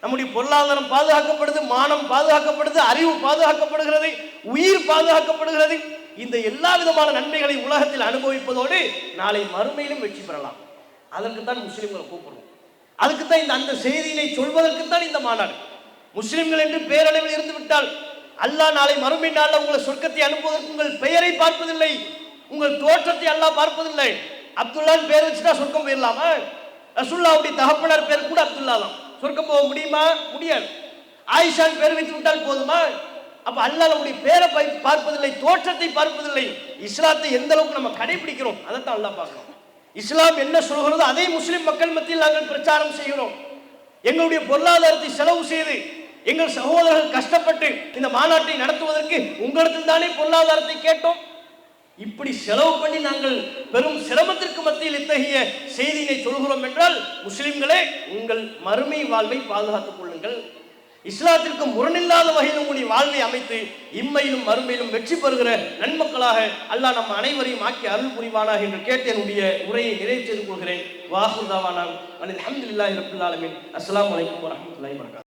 நம்முடைய பொருளாதாரம் பாதுகாக்கப்படுது, மானம் பாதுகாக்கப்படுது, அறிவு பாதுகாக்கப்படுகிறது, உயிர் பாதுகாக்கப்படுகிறது. இந்த எல்லா விதமான நன்மைகளை உலகத்தில் அனுபவிப்பதோடு நாளை மறுமையிலும் வெற்றி பெறலாம். அதற்குத்தான் முஸ்லிம்களை கூப்பிடுவோம். அதுக்குத்தான் இந்த அந்த செய்தியினை சொல்வதற்குத்தான் இந்த மாநாடு. முஸ்லிம்கள் என்று பேரளவில் இருந்து விட்டால் அல்லாஹ் நாளை மறுமை நாளில் உங்களை சொர்க்கத்தை அனுப்புவதற்கு உங்கள் பெயரை பார்ப்பதில்லை, உங்கள் தோற்றத்தை அல்லாஹ் பார்ப்பதில்லை. அப்துல்லான்னு பேர் வச்சுட்டா சொர்க்கம் போயிடலாமா? ரசூலுல்லாஹ்வுடைய தகப்பனார் பேர் கூட அப்துல்லா தான், சொர்க்கம் போக முடியுமா? முடியாது. ஆயிஷான் பேர் வைத்து விட்டால் போதுமா? அப்ப அல்லாஹ் நம்முடைய பேரை பார்ப்பதில்லை, தோற்றத்தை பார்ப்பதில்லை. இஸ்லாத்தை எந்த அளவுக்கு நம்ம கடைபிடிக்கிறோம் அதைத்தான் அல்லாஹ் பார்க்கிறோம். இஸ்லாம் என்ன சொல்கிறதோ அதை முஸ்லிம் மக்கள் மத்தியில் நாங்கள் பிரச்சாரம் செய்கிறோம். எங்களுடைய பொருளாதாரத்தை செலவு செய்து எங்கள் சகோதரர்கள் கஷ்டப்பட்டு இந்த மாநாட்டை நடத்துவதற்கு உங்களிடத்தில் தானே பொருளாதாரத்தை கேட்டோம். இப்படி செலவு பண்ணி நாங்கள் பெரும் சிரமத்திற்கு மத்தியில் இத்தகைய செய்தியை சொல்கிறோம் என்றால், முஸ்லிம்களே உங்கள் மறுமை வாழ்வை பாதுகாத்துக் கொள்ளுங்கள். இஸ்லாத்திற்கு முரணில்லாத வகையில் உங்களுடைய வாழ்வை அமைத்து இம்மையிலும் மறுமையிலும் வெற்றி பெறுகிற நன்மக்களாக அல்லாஹ் நம் அனைவரையும் ஆக்கி அருள் புரிவானாக என்று கேட்டு என்னுடைய உரையை நிறைவு செய்து கொள்கிறேன். வாஹுர் தாவானா அல்ஹம்துலில்லாஹி ரப்பில் ஆலமீன். அஸ்ஸலாமு அலைக்கும் வரஹ்மத்துல்லாஹி வபரகாத்துஹு.